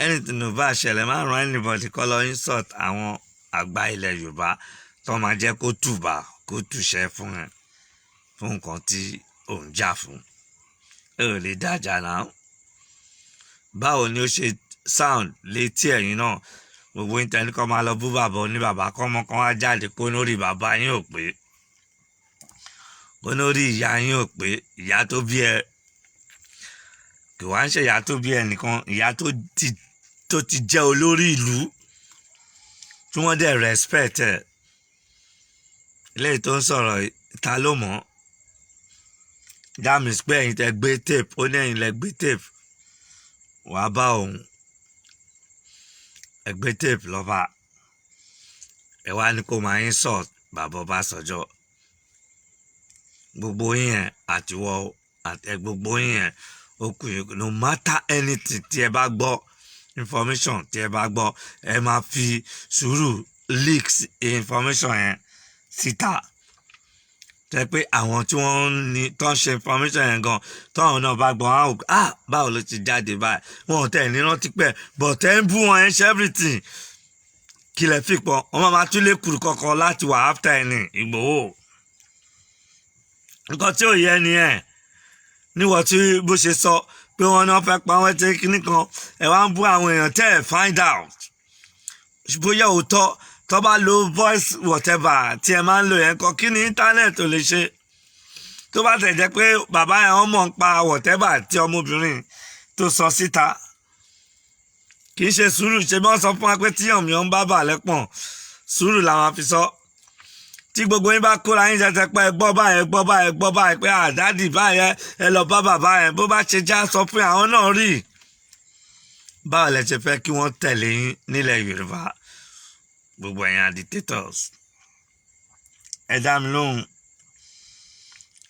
Anything ò bá ṣẹlẹ̀ máa ràn anybody kọ́ lọ insult àwọn àgbà ilẹ̀ Yorùbá tó máa jẹ́ kó tùbà kó tùṣẹ́ fún ẹ fún nǹkan tí ò ń jà fún. Ẹ ò lè dájà náà. Báwo ni ó ṣe sound létí ẹ̀yin náà? Gbogbo ìtẹ́ni kan máa lọ bú bàbá oníbàbá kọ́mọ kan wá jáde kó lórí bàbá yín ò pé, kó lórí ìyá yín ò pé. Ìyá tó bí ẹ kì wá ń ṣe ìyá tó bí ẹ nìkan, ìyá tó ti jẹ́ olórí ìlú tí wọ́n dẹ̀ respect ẹ̀. Eléyìí tó ń sọ̀rọ̀ ta ló mọ̀? That means pé ẹ̀yin tẹ gbé tape, ó ní ẹ̀yin lẹ gbé tape wàá bá òun. Ẹ gbé tape lọ́ba, ẹ wá ní kó máa insult bàbá Ọbásanjọ́. Gbogbo yín yẹn àtiwọ́ gbogbo yín yẹn ó kù yín. No matter anything tí ẹ bá gbọ́, information tí ẹ bá gbọ́, ẹ máa fi sùúrù leaks information yẹn síta. Tẹ́ pé àwọn tí wọ́n ní tó ń ṣe information yẹn gan, táwọn náà bá gbọ́ wọn á wò báwo ló ti jáde báyìí. Wọn ò tẹ̀ ní rántí pẹ́ but ẹ ń bú wọn yẹn ṣe everything. Kí lẹ fi pọ̀, wọ́n máa tún lè kúrú kankan láti wà after ẹni Ìgbòho. Nǹkan tí ò yẹ ni ẹ̀ níwọ̀n tí bó ṣe sọ pé wọ́n náà fẹ́ pa wọ́n tẹ́ kíní kan, ẹ wá ń bú àwọn èèyàn tẹ́ ẹ̀ find out bóyá òótọ́ tó bá lo voice whatever tí ẹ máa ń lò yẹn kan. Kí ni internet ò lè ṣe? Tó bá tẹ̀ jẹ́ pé bàbá yẹn wọ́n mọ̀ ń pa whatever tí ọmọbìnrin tó sọ síta, kì í ṣe sùúrù ṣe bí wọ́n sọ fún wa pé tí ọ̀mìọ́ ń bá bà lẹ́pọ̀n sùúrù làwọn fi sọ tí gbogbo yín bá kóra yín jẹjẹ pé ẹ gbọ́ báyẹn pé àdádì báyẹn ẹ lọ bá bàbá yẹn bó bá ṣe já sọ fún àwọn náà rí báwo lẹ ṣe fẹ́ kí wọ́n tẹ̀lé yín nílẹ̀ Yorùbá gbogbo ẹ̀yin agitators ẹ dá mi lóhùn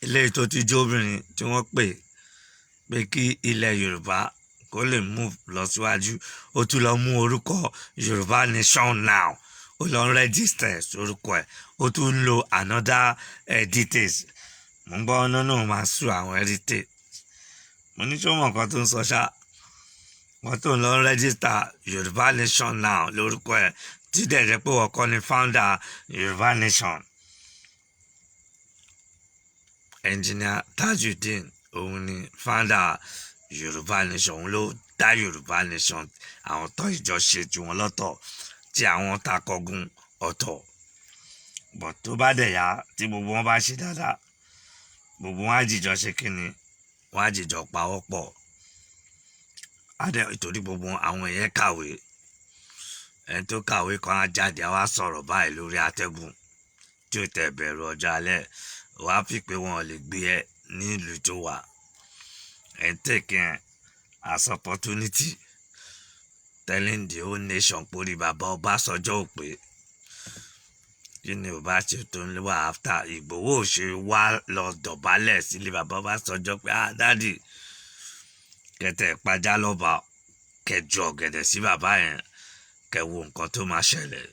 eléyìí tó ti jó obìnrin tí wọ́n pé kí ilẹ̀ Yorùbá kó lè move lọ síwájú ó tún lọ mú orúkọ Yorùbá Nation Now ó lọ register orúkọ ẹ̀ ó tún ń lo another details mo ń gbọ́ ọ́nà náà máa sùn àwọn heritage mo ní sọ mọ̀ nǹkan tó ń sọ ṣá wọ́n tó ń lọ register Yorùbá Nation Now lórúkọ ẹ̀ tí dẹ̀ jẹ́ pé wọ́n kọ́ ni founder Yorùbá Nation engineer Tajudeen òun ni founder Yorùbá Nation òun ló dá Yorùbá Nation àwọn tó ìjọ ṣe tí wọn lọ́tọ̀ tí àwọn takọgun ọ̀tọ̀ bọ̀ tó bá dẹ̀ yá tí gbogbo wọn bá ṣe dáadáa gbogbo wọn á jìjọ ṣe kíni wọn á jìjọ pawọ́pọ̀ adé ìtorí gbogbo àwọn èèyàn kàwé ẹni tó kàwé kan á jáde á wá sọ̀rọ̀ báyìí lórí atẹ́gùn tí ó tẹ̀ bẹ̀rù ọjọ́ alẹ́ wàá fi pé wọn ò lè gbé ẹ ní ìlú tó wà and taking as opportunity telling the whole nation pori bàbá Ọbásanjọ́ ò pé kí ni ò bá ṣe tó ń wá after Ìgbòho ṣe wá lọ dọ̀bálẹ̀ sílé bàbá Ọbásanjọ́ pé dádì kẹtẹ ìpajá lọ́ba kẹjọ ọ̀gẹ̀dẹ̀ sí bàbá yẹn kẹwo nǹkan tó máa ṣẹlẹ̀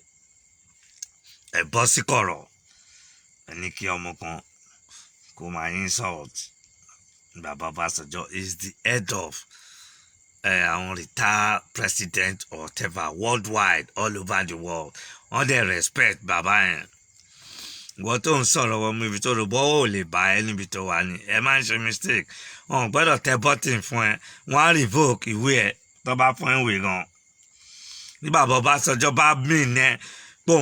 ẹ bọ́ sí kọ̀rọ̀ ẹ ní kí ọmọ kan kó máa insult Baba Ọbásanjọ́ is the head of àwọn retired president or whatever worldwide all over the world wọ́n dẹ̀ respect bàbá yẹn ìwọ́n tó ń sọ̀rọ̀ wọ́n mú ibi tó rò bọ́ ò lè bá ẹ níbi tó wà ní ẹ má ń ṣe mistake wọn ò gbọ́dọ̀ tẹ button fún ẹ wọ́n á revoke ìwé ẹ tó bá fún ẹ ìwé gan ní Baba Ọbásanjọ́ bá mìn ẹ pé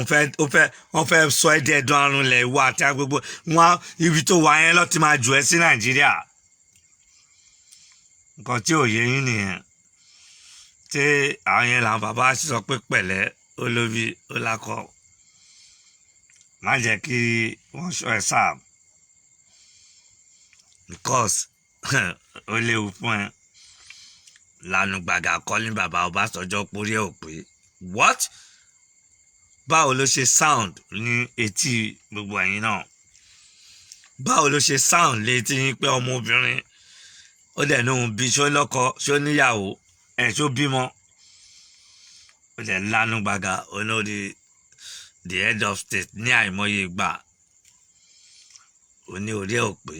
wọ́n fẹ́ sọ ẹ́ dẹ́ ẹ̀dùn àrùn ilẹ̀ ìwọ àti agbègbè wọn ibi tó wà yẹn lọ́ọ́ ti máa jù ẹ́ sí Nàìjíríà nǹkan tí ò yé yín nìyẹn tí àwọn yẹn làwọn bàbá sọ pé pẹ̀lẹ́ olóbi ọlákọ má jẹ́ kí wọ́n sọ ẹ sáà because ó léwu fún ẹ lanu gbàgà kọ́lí bàbá Ọbásanjọ́ pórí ẹ̀ ò pé what báwo ló ṣe sound ní etí gbogbo ẹ̀yin náà báwo ló ṣe sound létí yín pé ọmọbìnrin ó dẹ̀ ní òun bí ṣó lọ́kọ ṣó níyàwó ẹ̀ ṣó bímọ ó dẹ̀ lánú gbàgà olórí the head of state ní àìmọye ìgbà ó ní orí ẹ̀ ò pé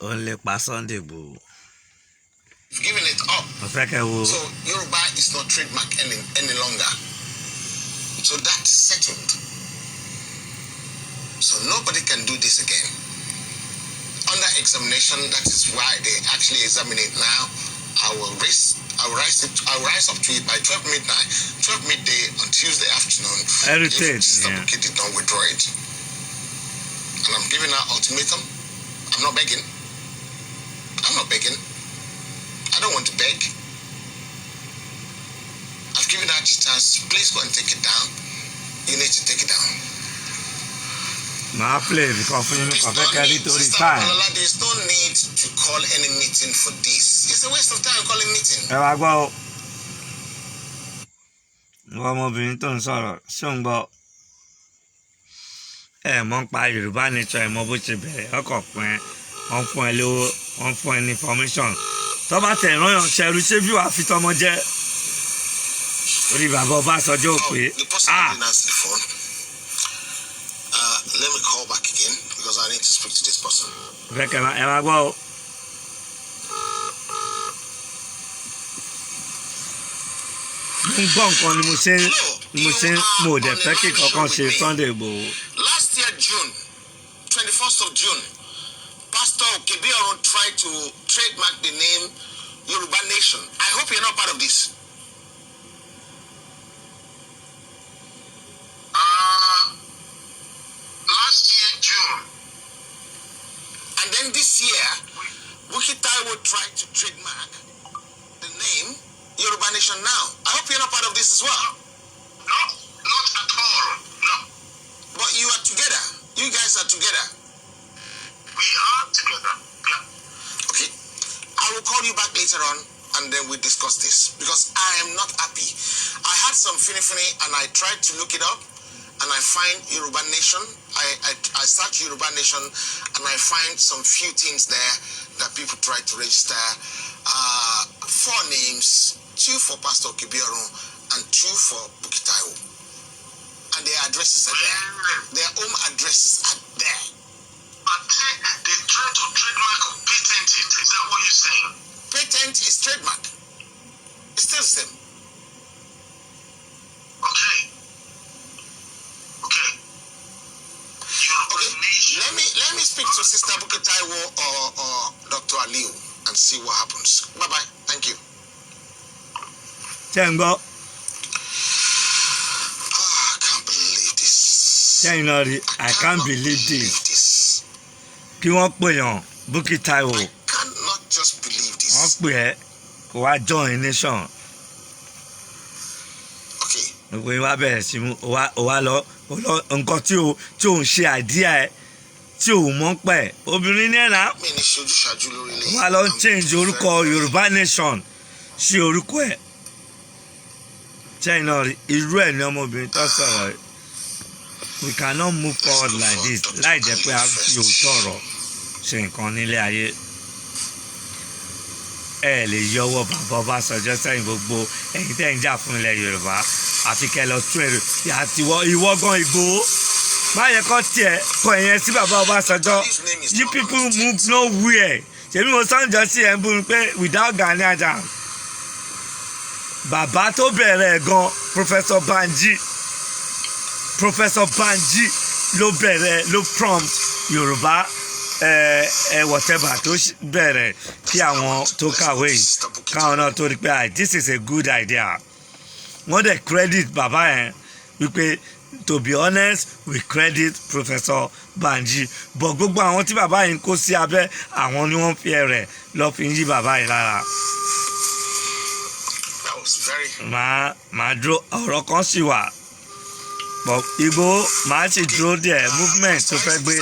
ó ń lépa Sunday Igboho. Giving it up. So Yoruba is not trademark any longer. So that's settled. So nobody can do this again. Under examination, that is why they actually examine it now. I will rise up to it by 12 midday on Tuesday afternoon. Heritage, if Mr. Bukky did not withdraw it. And I'm giving her ultimatum. I'm not begging. I don't want to beg. I've given her a chance. Please go and take it down. You need to take it down. My play because time. There's no need to call any meeting for this. It's a waste of time calling meeting. Ẹ wá gbọ́ ìwọ ọmọbìnrin tó ń sọ̀rọ̀ ṣó ń gbọ́ ẹ mọ̀ ń pa Yorùbá Nation ẹ mọ̀ bó ṣe bẹ̀rẹ̀ ọkọ̀ pín wọ́n fún ẹ lówó wọ́n fún ẹ ní information tó bá tẹ̀ ìrànyàn ṣẹ̀rù ṣé bí wàá fi tọmọ jẹ́ orí bàbá Ọbásanjọ́ ò pé let me call back again because I need to speak to this person. Ẹ máa gbọ́ o. Mo ń gbọ́ nǹkan ni mo dẹ̀ fẹ́ kí kankan ṣe Sunday Igboho. Last year June 21st of June Pastor Okebiorun tried to trademark the name Yoruba Nation. I hope you're not part of this. Last year June. And then this year, Bukky Taiwo tried to trademark the name Yoruba Nation now. I hope you're not part of this as well. No, not at all. No. But you are together. You guys are together. We are together. Yeah. Okay. I will call you back later on and then we discuss this because I am not happy. I had some funny and I tried to look it up and I find Yoruba Nation. I search Yoruba Nation and I find some few things there that people try to register. 4 names, 2 for Pastor Kibiorun and 2 for Bukky Taiwo. And their addresses are there. Their home addresses are there. But they try to trademark or patent it. Is that what you're saying? Patent is trademark. It's still the same. Okay. Okay. Okay. Let me speak to Sister Bukky Taiwo or Dr. Aliu and see what happens. Bye bye. Thank you. Tengo. I can't believe this. I can't believe this. Kí wọ́n pè yàn Bukky Taiwo. I cannot just believe Wọ́n this. pè ẹ́ kó wá join nation. Okay. Gbogbo yín wá bẹ̀rẹ̀ sí mú ó wá lọ nǹkan tí ò ń ṣe àdíà ẹ̀ tí ò mọ̀ pẹ̀ obìnrin ní ẹ̀nà Mi ní ṣojú ṣáájú lórí ilé. wá lọ change orúkọ Yorùbá Nation sí orúkọ ẹ̀. Ṣẹ́yìn náà rí irú ẹ̀ ní ọmọbìnrin tó sọ̀rọ̀ ẹ̀. We cannot move forward like this láì jẹ́ pé a fi òótọ́ ọ̀rọ̀ ṣe nǹkan nílé ayé. Ẹ lè yọwọ́ bàbá Ọbásanjọ́ sẹ́yìn gbogbo ẹ̀yin tẹ́ ń jà fún ilẹ̀ Yorùbá àfi kẹ́ lọ tún èrò àti ìwọ gan Ìgbòho má yẹ kọ́ tiẹ̀ kọ ẹ̀yẹn sí bàbá Ọbásanjọ́. You people move nowhere. Ṣèbí mo sọ́njọ́ sí ẹ̀ ń bú mi pé without Gani Adams bàbá tó bẹ̀rẹ̀ gan Professor Banji ló bẹ̀rẹ̀ ló prompt Yorùbá whatever tó bẹ̀rẹ̀ kí àwọn tó kàwé káwọn náà tó rí pé this is a good idea. Wọ́n dẹ̀ credit bàbá yẹn wípé to be honest we credit Professor Banji but gbogbo àwọn tí bàbá yìí ń kó sí abẹ́ àwọn ni wọ́n fi ẹ̀rẹ̀ lọ fi ń yí bàbá yìí lára. Màá dúró ọ̀rọ̀ kan sì wà but Ìgbòho màá sì dúró díẹ̀ movement tó fẹ́ gbé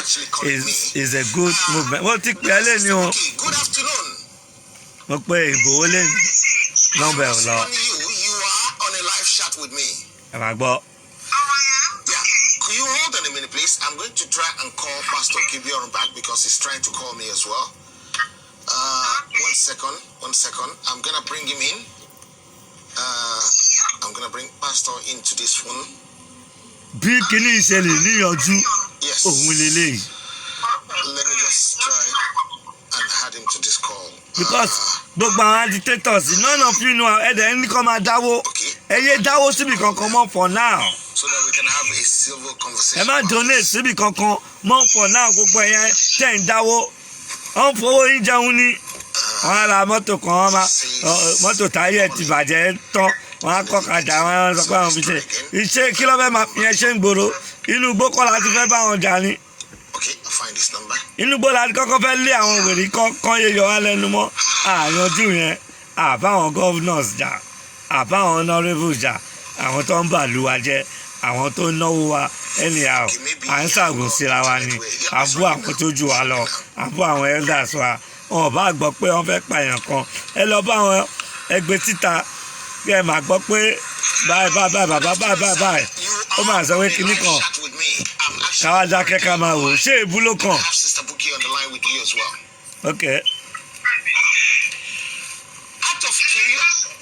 is a good movement. Wọ́n ti pè é lẹ́ni o mo pe Ìgbòho lẹ́ni nọ́mbẹ̀ ò lọ. Ẹ máa gbọ́. Could you hold on a minute, please? I'm going to try and call Pastor Kibiorun back because he's trying to call me as well. 1 second. I'm gonna bring him in. I'm gonna bring Pastor into this one. Bí kíní ìṣẹ̀lẹ̀ níyànjú Yes. òun lélẹ́yìí. Let me just try and add him to this call. Because gbogbo àwọn agitators none of you know ẹ̀dẹ̀ ní kọ́ máa dáwó ẹ yé dáwó síbi kankan mọ́ for now. So that we can have a civil Ẹ conversation. má donate síbi kankan mọ́ for now gbogbo ẹ̀yẹn tẹ̀ ń dáwó. Wọ́n fowó yín jẹun ní. Wọ́n á ra mọ́tò kan wọ́n máa mọ́tò táyé ti bàjẹ́ tán wọ́n á kọ́kadà wọ́n sọ pé àwọn fi ṣe iṣẹ́ kí ló fẹ́ máa fi yẹn ṣe ń gbòòrò inú igbó kọ́ láti fẹ́ bá wọn jà ní. Okay, I'll find this number. Inú igbó láti kọ́kọ́ fẹ́ lé àwọn wèrè kan yẹ yọ wá lẹ́nu mọ́ àyànjú yẹn àbáwọn governors jà àbáwọn honourables jà àwọn tó ń bàlú wa jẹ́ àwọn tó ń náwó wa anyhow à ń ṣàgùn síra wa ni àbú àwọn tó jù wá lọ àbú àwọn elders wa wọn ò bá gbọ́ pé wọ́n fẹ́ pààyàn kan ẹ lọ bá àwọn ẹgbẹ́ títa bí ẹ máa gbọ́ pé báyìí ó máa sọ pé kinní kan káwá dákẹ́ ká máa wò ṣé èbú ló kàn. Okay. Out of curiosity.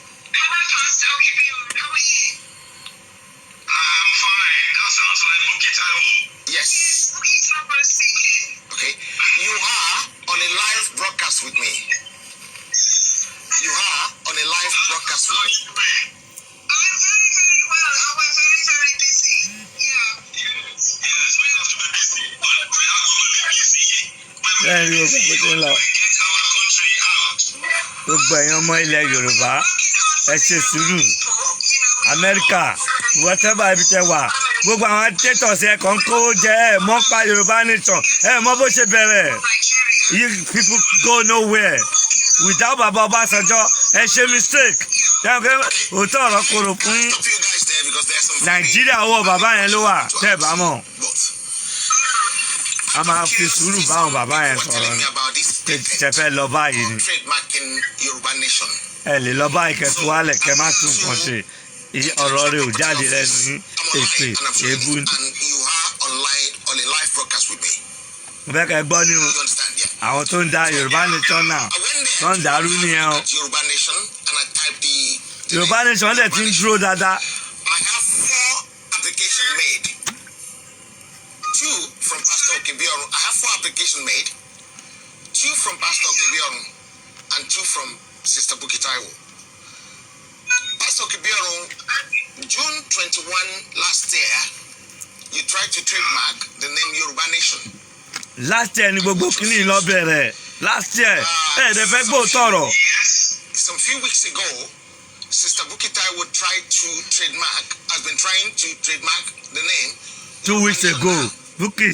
I'm fine. That sounds like Bukky Taiwo. Yes. Okay. You are on a live broadcast with me. You are on a live broadcast with me. I'm very, very well. I was very, very busy. Yeah. Yes, we have to be busy. But we are going to be busy. Bẹ́ẹ̀ ni o kò pé ń lọ. Get our country out. Gbogbo ẹ̀yin ọmọ ilẹ̀ Yorùbá ẹ ṣe sùúrù. Amẹ́ríkà whatever ibi tẹ wà gbogbo àwọn agitators ẹ̀ kàn kó jẹ́ ẹ̀ mọ́ pa Yorùbá nation ẹ̀ mọ́ bó ṣe bẹ̀rẹ̀. you people go nowhere without Baba Obasanjo. Ẹ ṣe mistake. Òótọ́ ọ̀rọ̀ kòrò fún yín. Stop you guys there because there's some Nàìjíríà ọwọ́ bàbá yẹn ló wà tẹ́ ẹ bá mọ̀. A máa fi sùúrù báwọn bàbá yẹn sọ̀rọ̀ ni. Tẹ fẹ́ lọ báyìí ni. trademarking Yoruba nation. Ẹ lè lọ báyìí kẹ́ tó wálẹ̀ kẹ́ má tún nǹkan ṣe. Ọ̀rọ̀ rẹ̀ ò jáde lẹ́nu ní èpè èébú. And you are online on a live broadcast with me. Mo fẹ́ kẹ́ gbọ́ ní o. You understand? Yeah. Àwọn tó ń da Yorùbá Nation náà tó ń dàrú nìyẹn o. Yoruba Nation and I type the Yorùbá Nation dẹ̀ ti ń dúró dáadáa. I have 4 applications made. 2 from Pastor Okebiorun. I have 4 applications made. 2 from Pastor Okebiorun and 2 from Sister Bukky Taiwo. Pastor Okebiorun, June 21 last year, you tried to trademark the name Yoruba Nation. Last year ni gbogbo kìíní lọ bẹ̀rẹ̀. Last year ẹ̀ẹ́dẹ̀ fẹ́ gbọ́ tọ̀rọ̀. Some few weeks ago, Sister Bukky Taiwo tried to trademark, has been trying to trademark the name. 2 weeks ago Bukky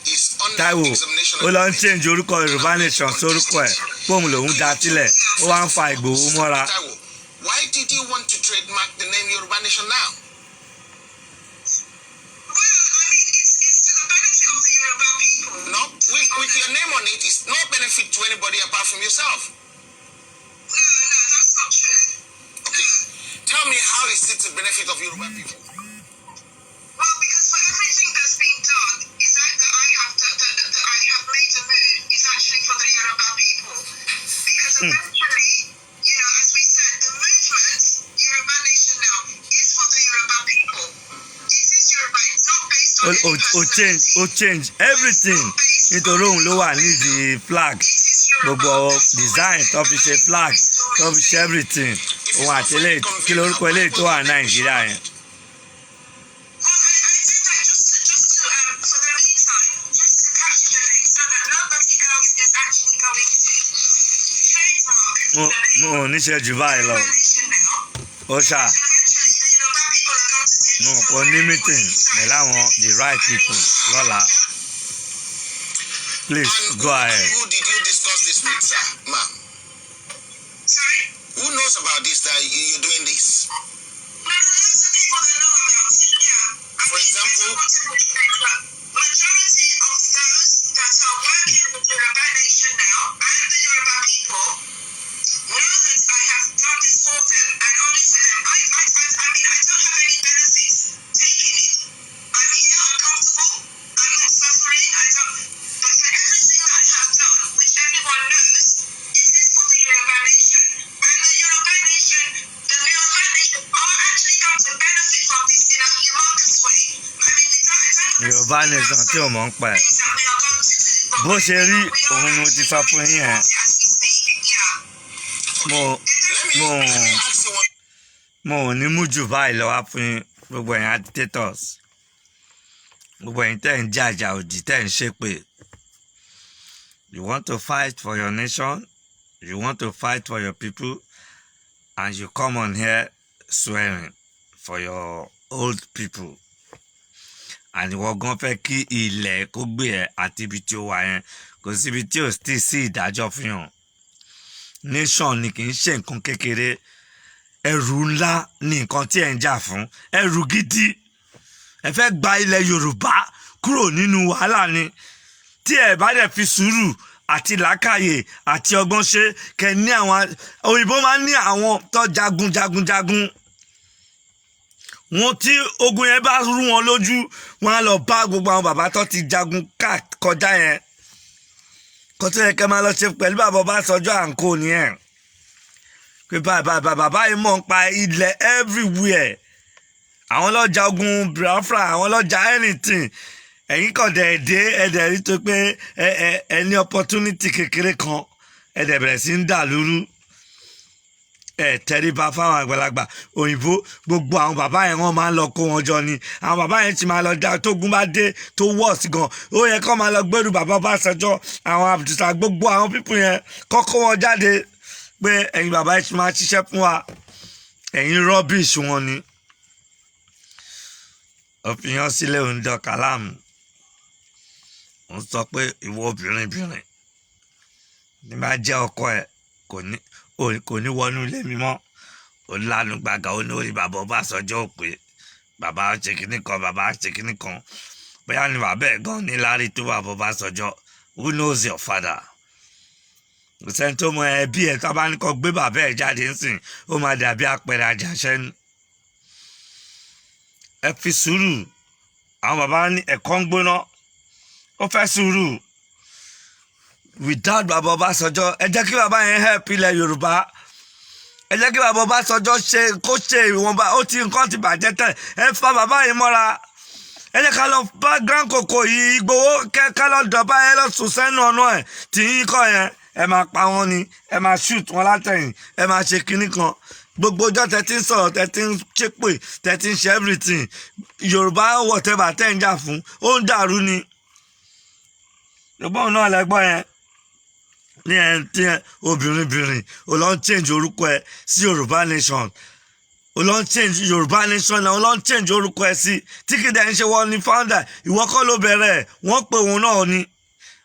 Is under Taiwo examination. ó lọ ń change orúkọ Yorùbá Nation sórúkọ ẹ̀ fóun lòún dá sílẹ̀ ó wá ń fa Ìgbòho mọ́ra. Taiwo, why did you want to trademark the name Yoruba Nation now? No, with your name on it, it's no benefit to anybody apart from yourself. No, that's not true. Okay, tell me how is it the benefit of Yoruba people? Well, because for everything that's being done, is that I have made a move is actually for the Yoruba people. Because eventually, as we said, the movement, Yoruba Nation now, is for the Yoruba people. It is Yoruba. It's not based on any personality. Ó change everything nítorí òun ló wà nídìí flag gbogbo design tó fi ṣe flag tó fi ṣe everything òun àti eléyìí kí lórúkọ eléyìí tó wà Nàìjíríà yẹn. Mo ò níṣẹ́ jù báyìí lọ. Ó ṣá mo kò ní meeting pẹ̀lú àwọn the right people lọ́la. Please go ahead. Who did you discuss this with, sir, ma'am? Sorry? Who knows about this, that you're doing this? No, lots of people that know about it, yeah. For example? Majority of those that are working with the Yoruba Nation now and the Yoruba people know that I have done this for them and only for them. I don't have any benefits taking it. I'm here, I'm comfortable, I'm not suffering, but for everything that I have done, which everyone knows, it is for the Yoruba Nation. And the Yoruba Nation are actually going to benefit from this in a humongous way. Yorùbá Nation tí ò mọ̀ ń pa ẹ̀. Bó ṣe rí òun ni mo ti sọ fún yín yẹn. Mo ò ní mú jù báyìí lọ wá fún yín gbogbo ẹ̀yin agitators. Gbogbo ẹ̀yin tẹ́ ń jàjà òdì tẹ́ ń ṣépè. You want to fight for your nation, you want to fight for your people, and you come on here swearing for your old people. And ìwọ gan fẹ́ kí ilẹ̀ kó gbé ẹ àti ibi tí ó wà yẹn kò síbi tí ò tí sí ìdájọ́ fi hàn. Nation ni kì í ṣe nǹkan kékeré. Ẹrù ńlá ni nǹkan tí ẹ ń jà fún. Ẹrù gidi. Ẹ fẹ́ gba ilẹ̀ Yorùbá kúrò nínú wàhálà ni. Tí ẹ bá dẹ̀ fi sùúrù àti làákàyè àti ọgbọ́n ṣe kẹ́ ní àwọn òyìnbó máa ń ní àwọn tó jagun. Wọ́n tí ogun yẹn bá rú wọn lójú wọ́n á lọ bá gbogbo àwọn bàbá tó ti jagun kọjá yẹn. Kó tó yẹ kẹ́ máa lọ ṣe pẹ̀lú bàbá Ọbásanjọ́ àǹkó nìyẹn. Pé bàbá yìí mọ̀ ń pa ilẹ̀ everywhere. Àwọn lọ́jà ogun Biafra, àwọn lọ́jà anything. Ẹ̀yin kàn ẹ̀dẹ̀ rí tó pé ẹ ní opportunity kékeré kan ẹ̀dẹ̀ bẹ̀rẹ̀ sí ń dà lúrú. Tẹríba fáwọn àgbàlagbà òyìnbó gbogbo àwọn bàbá yẹn wọ́n máa ń lọ kó wọn jọ ni àwọn bàbá yẹn ti máa lọ dá tógun bá dé tó wọ́ọ̀sì gan ó yẹ kó máa lọ gbẹ́rù bàbá Ọbásanjọ́ àwọn àbùtùsà gbogbo àwọn pípù yẹn kọ́kọ́ wọn jáde pé ẹ̀yin bàbá yẹn ti máa ṣiṣẹ́ fún wa ẹ̀yin rubbish wọn ni. Òfìyàn sílẹ̀ òǹdọ̀ kàlámù ń sọ pé ìwọ obìnrin ní bá jẹ́ ọkọ ẹ̀ kò ní wọnú ilé mi mọ́ ó lánàá gbàgà ó ní orí bàbá Ọbásanjọ́ ò pé bàbá ṣe kinní kan bàbá ṣe kinní kan bóyá ni bàbá ẹ̀ gan ní lárí tó bàbá Ọbásanjọ́ who knows your father kò sẹ́ni tó mọ ẹbí ẹ̀ tó bá ní kó gbé bàbá ẹ̀ jáde ńsìn ó máa dàbí apẹ̀rẹ̀ àjàṣẹ́ ni ẹ fi sùúrù àwọn bàbá ní ẹ̀kọ́ ń gbóná ó fẹ́ sùúrù without bàbá Ọbásanjọ́ ẹ jẹ́ kí bàbá yẹn help ilẹ̀ Yorùbá ẹ jẹ́ kí bàbá Ọbásanjọ́ ṣe ìwọ̀nba ó ti nǹkan ti bàjẹ́ tẹ̀ ẹ fa bàbá yẹn mọ́ra ẹ jẹ́ ká lọ bá Grand Koko yìí Ìgbòho ká lọ dọ̀bá ẹ lọ sùn sẹ́nu ọ̀nà ẹ̀ tí yín kọ́ yẹn ẹ máa pa wọn ni ẹ máa shoot wọn látẹ̀yìn ẹ máa ṣe kinní kan gbogbo ọjọ́ tẹ́tí ń sọ̀rọ̀ tẹ́tí ń ṣépè tẹ́tí ń ṣe everything Yorùbá whatever tẹ́ ń jà fún ó ń dàrú ni ṣùgbọ́n náà lẹ́gbọ́n yẹn ní ẹ̀ tí obìnrin ò lọ ń change orúkọ ẹ sí Yorùbá Nation ò lọ ń change Yorùbá Nation náà ò lọ ń change orúkọ ẹ sí tí kìdá ń ṣe wọ́n ní founder ìwọ kọ́ ló bẹ̀rẹ̀ wọ́n pè òun náà ni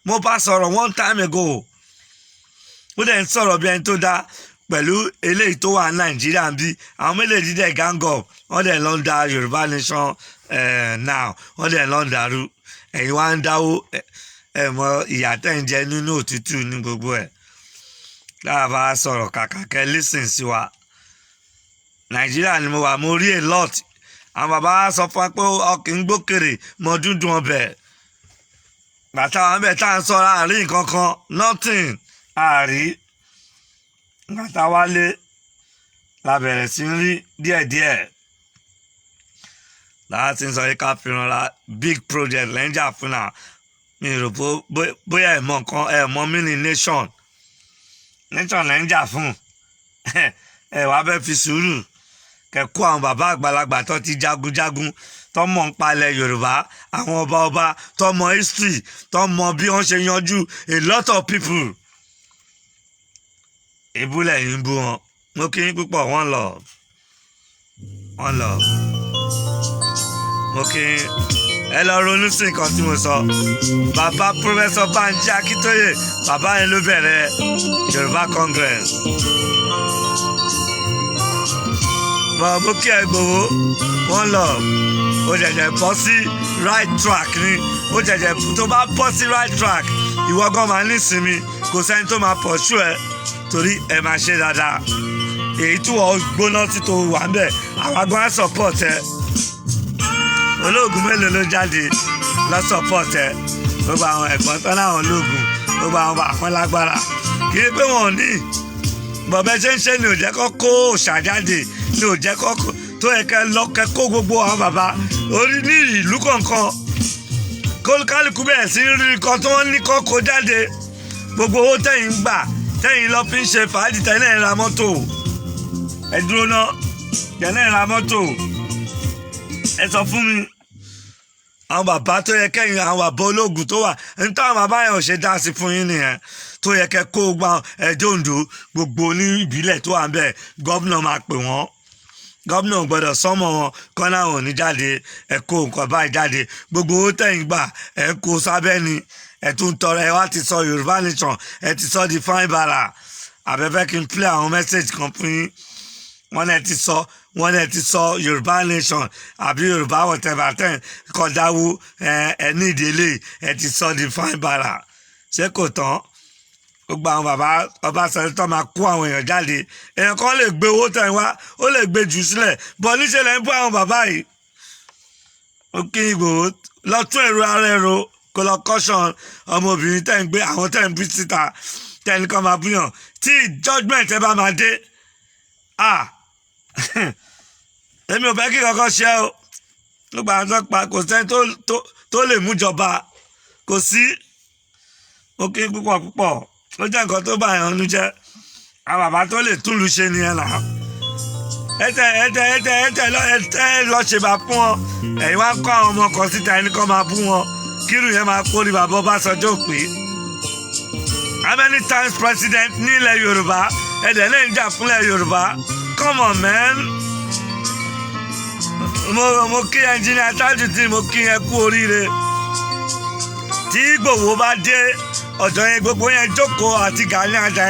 mo bá sọ̀rọ̀ one time ago ó dẹ̀ ń sọ̀rọ̀ bí ẹni tó dá pẹ̀lú eléyìí tó wà ní Nàìjíríà ń bí àwọn méjèèjì dẹ̀ gang up wọ́n dẹ̀ lọ ń da Yorùbá Nation now wọ́n dẹ̀ lọ ń dàrú ẹ̀yin wá ń dáwó ẹ mọ ìyà tẹ́ ń jẹ nínú òtútù ní gbogbo ẹ̀ láàbá sọ̀rọ̀ kàkà kẹ́ listen sí wa Nàìjíríà ni mo wà mo rí a lot àwọn bàbá sọ fún wa pé ọkì ń gbókèrè mọ dúndùn ọbẹ̀ bàtà àwọn bẹ̀ tá à ń sọ àárín kankan nothing àárí bàtà wálé la bẹ̀rẹ̀ sí rí díẹ̀díẹ̀ láti ń sọ yìí ká fi ràn la big project lẹ́njà fún náà mi rò bóyá ẹ̀ mọ̀ nǹkan ẹ̀ mọ̀ mí ní nation lẹ́ ń jà fún ẹ̀ wá bẹ́ẹ̀ fi sùúrù kẹ́kọ́ àwọn bàbá àgbàlagbà tó ti jagunjagun tó mọ̀ ń palẹ̀ Yorùbá àwọn ọba tó mọ̀ history tó mọ̀ bí wọ́n ṣe yanjú a lot of people ìbúlẹ̀ yìí ń bú wọn mo kí yín púpọ̀ one love mo kí yín ẹ lọ ronú sí nǹkan tí mo sọ bàbá Professor Banji Akíntóyè bàbá yẹn ló bẹ̀rẹ̀ Yorùbá Congress bọ̀ mo kí ẹ Ìgbòho one love ó jẹ̀jẹ̀ bọ́ sí right track ni ó jẹ̀jẹ̀ tó bá bọ́ sí right track ìwọ gan máa ní ìsinmi kò sẹ́ni tó máa pursue ẹ torí ẹ máa ṣe dáadáa èyí tí wọ́n gbóná tí tó wà ń bẹ̀ àwọn agbọ́n á support ẹ olóògùn mélòó ló jáde lọ support ẹ gbogbo àwọn ẹ̀gbọ́n tán láwọn olóògùn gbogbo àwọn bàpọ́n lágbára kì í pé wọn ò ní bọ̀bẹ́ ṣe ni ò jẹ́ kó kó òòṣà jáde ni ò jẹ́ kó tó yẹ kẹ́ lọ kẹ́ kó gbogbo àwọn bàbá orí ní ìlú kọ̀ọ̀kan kálukú bẹ̀rẹ̀ sí rí nǹkan tó wọ́n ní kó kó jáde gbogbo owó tẹ̀yìn gbà tẹ̀yìn lọ fi ń ṣe fàájì tẹ̀yìn ẹ̀ ra mọ́tò ẹ dúró ná tẹ̀yìn ẹ̀ ra mọ́tò ẹ sọ fún mi àwọn bàbá tó yẹ kẹ́yìn àwọn bàbá ológun tó wà ní táwọn bàbá yẹn ò ṣe dá sí fún yín nìyẹn tó yẹ kẹ́ kó gba ẹjọ́ Oǹdó gbogbo ní ìbílẹ̀ tó wà ń bẹ̀ gómìnà máa pè wọ́n gómìnà gbọ́dọ̀ sọ́mọ wọn kọ́nà wọn ní jáde ẹ kó nǹkan báyìí jáde gbogbo owó tẹ̀yìn gbà ẹ kó sábẹ́ ni ẹ tún tọrọ ẹ wá ti sọ Yorùbá Nation ẹ ti sọ di fine bara àbẹ̀fẹ́ kí n play àwọn message kan fún yín wọ́n ẹ ti sọ Yorùbá Nation àbí Yorùbá whatever ten kọjáwó ẹ ní ìdílé ẹ ti sọ di fine bara ṣé kò tán gbogbo àwọn bàbá Ọbásanjọ́ tó máa kó àwọn èèyàn jáde èèyàn kan lè gbé owó tẹ̀ wá ó lè gbé jù sílẹ̀ bọ́ níṣẹ́ lẹ́ ń bọ́ àwọn bàbá yìí ó kí Ìgbòho lọ́tún èrò ara ẹ̀rọ kó lọ caution ọmọbìnrin tẹ̀ ń gbé àwọn tẹ̀ ń bí síta tẹ̀ ní kọ́ máa búyàn tí judgement ẹ bá máa dé èmi ò fẹ́ kí kankan ṣe o nígbà tó pa kò sẹ́ni tó lè mú jọba kò sí ó kí púpọ̀ ó jẹ́ nǹkan tó bá yàn ọ́nú jẹ́ àwọn bàbá tó lè túlù ṣe nìyẹn là ẹ lọ ṣèbà fún wọn ẹ̀yin wá ń kọ́ àwọn ọmọ kan síta ẹni kan máa bú wọn kírun yẹn máa kórè bàbá Ọbásanjọ́ pé how many times president nílẹ̀ Yorùbá ẹ̀dẹ̀ lè ń jà fúnlẹ̀ Yorùbá come on man mo kí engineer Tajudeen mo kí ẹ kú oríire tí Ìgbòho bá dé ọ̀dọ̀ yẹn gbogbo yẹn jókòó àti Gani Adams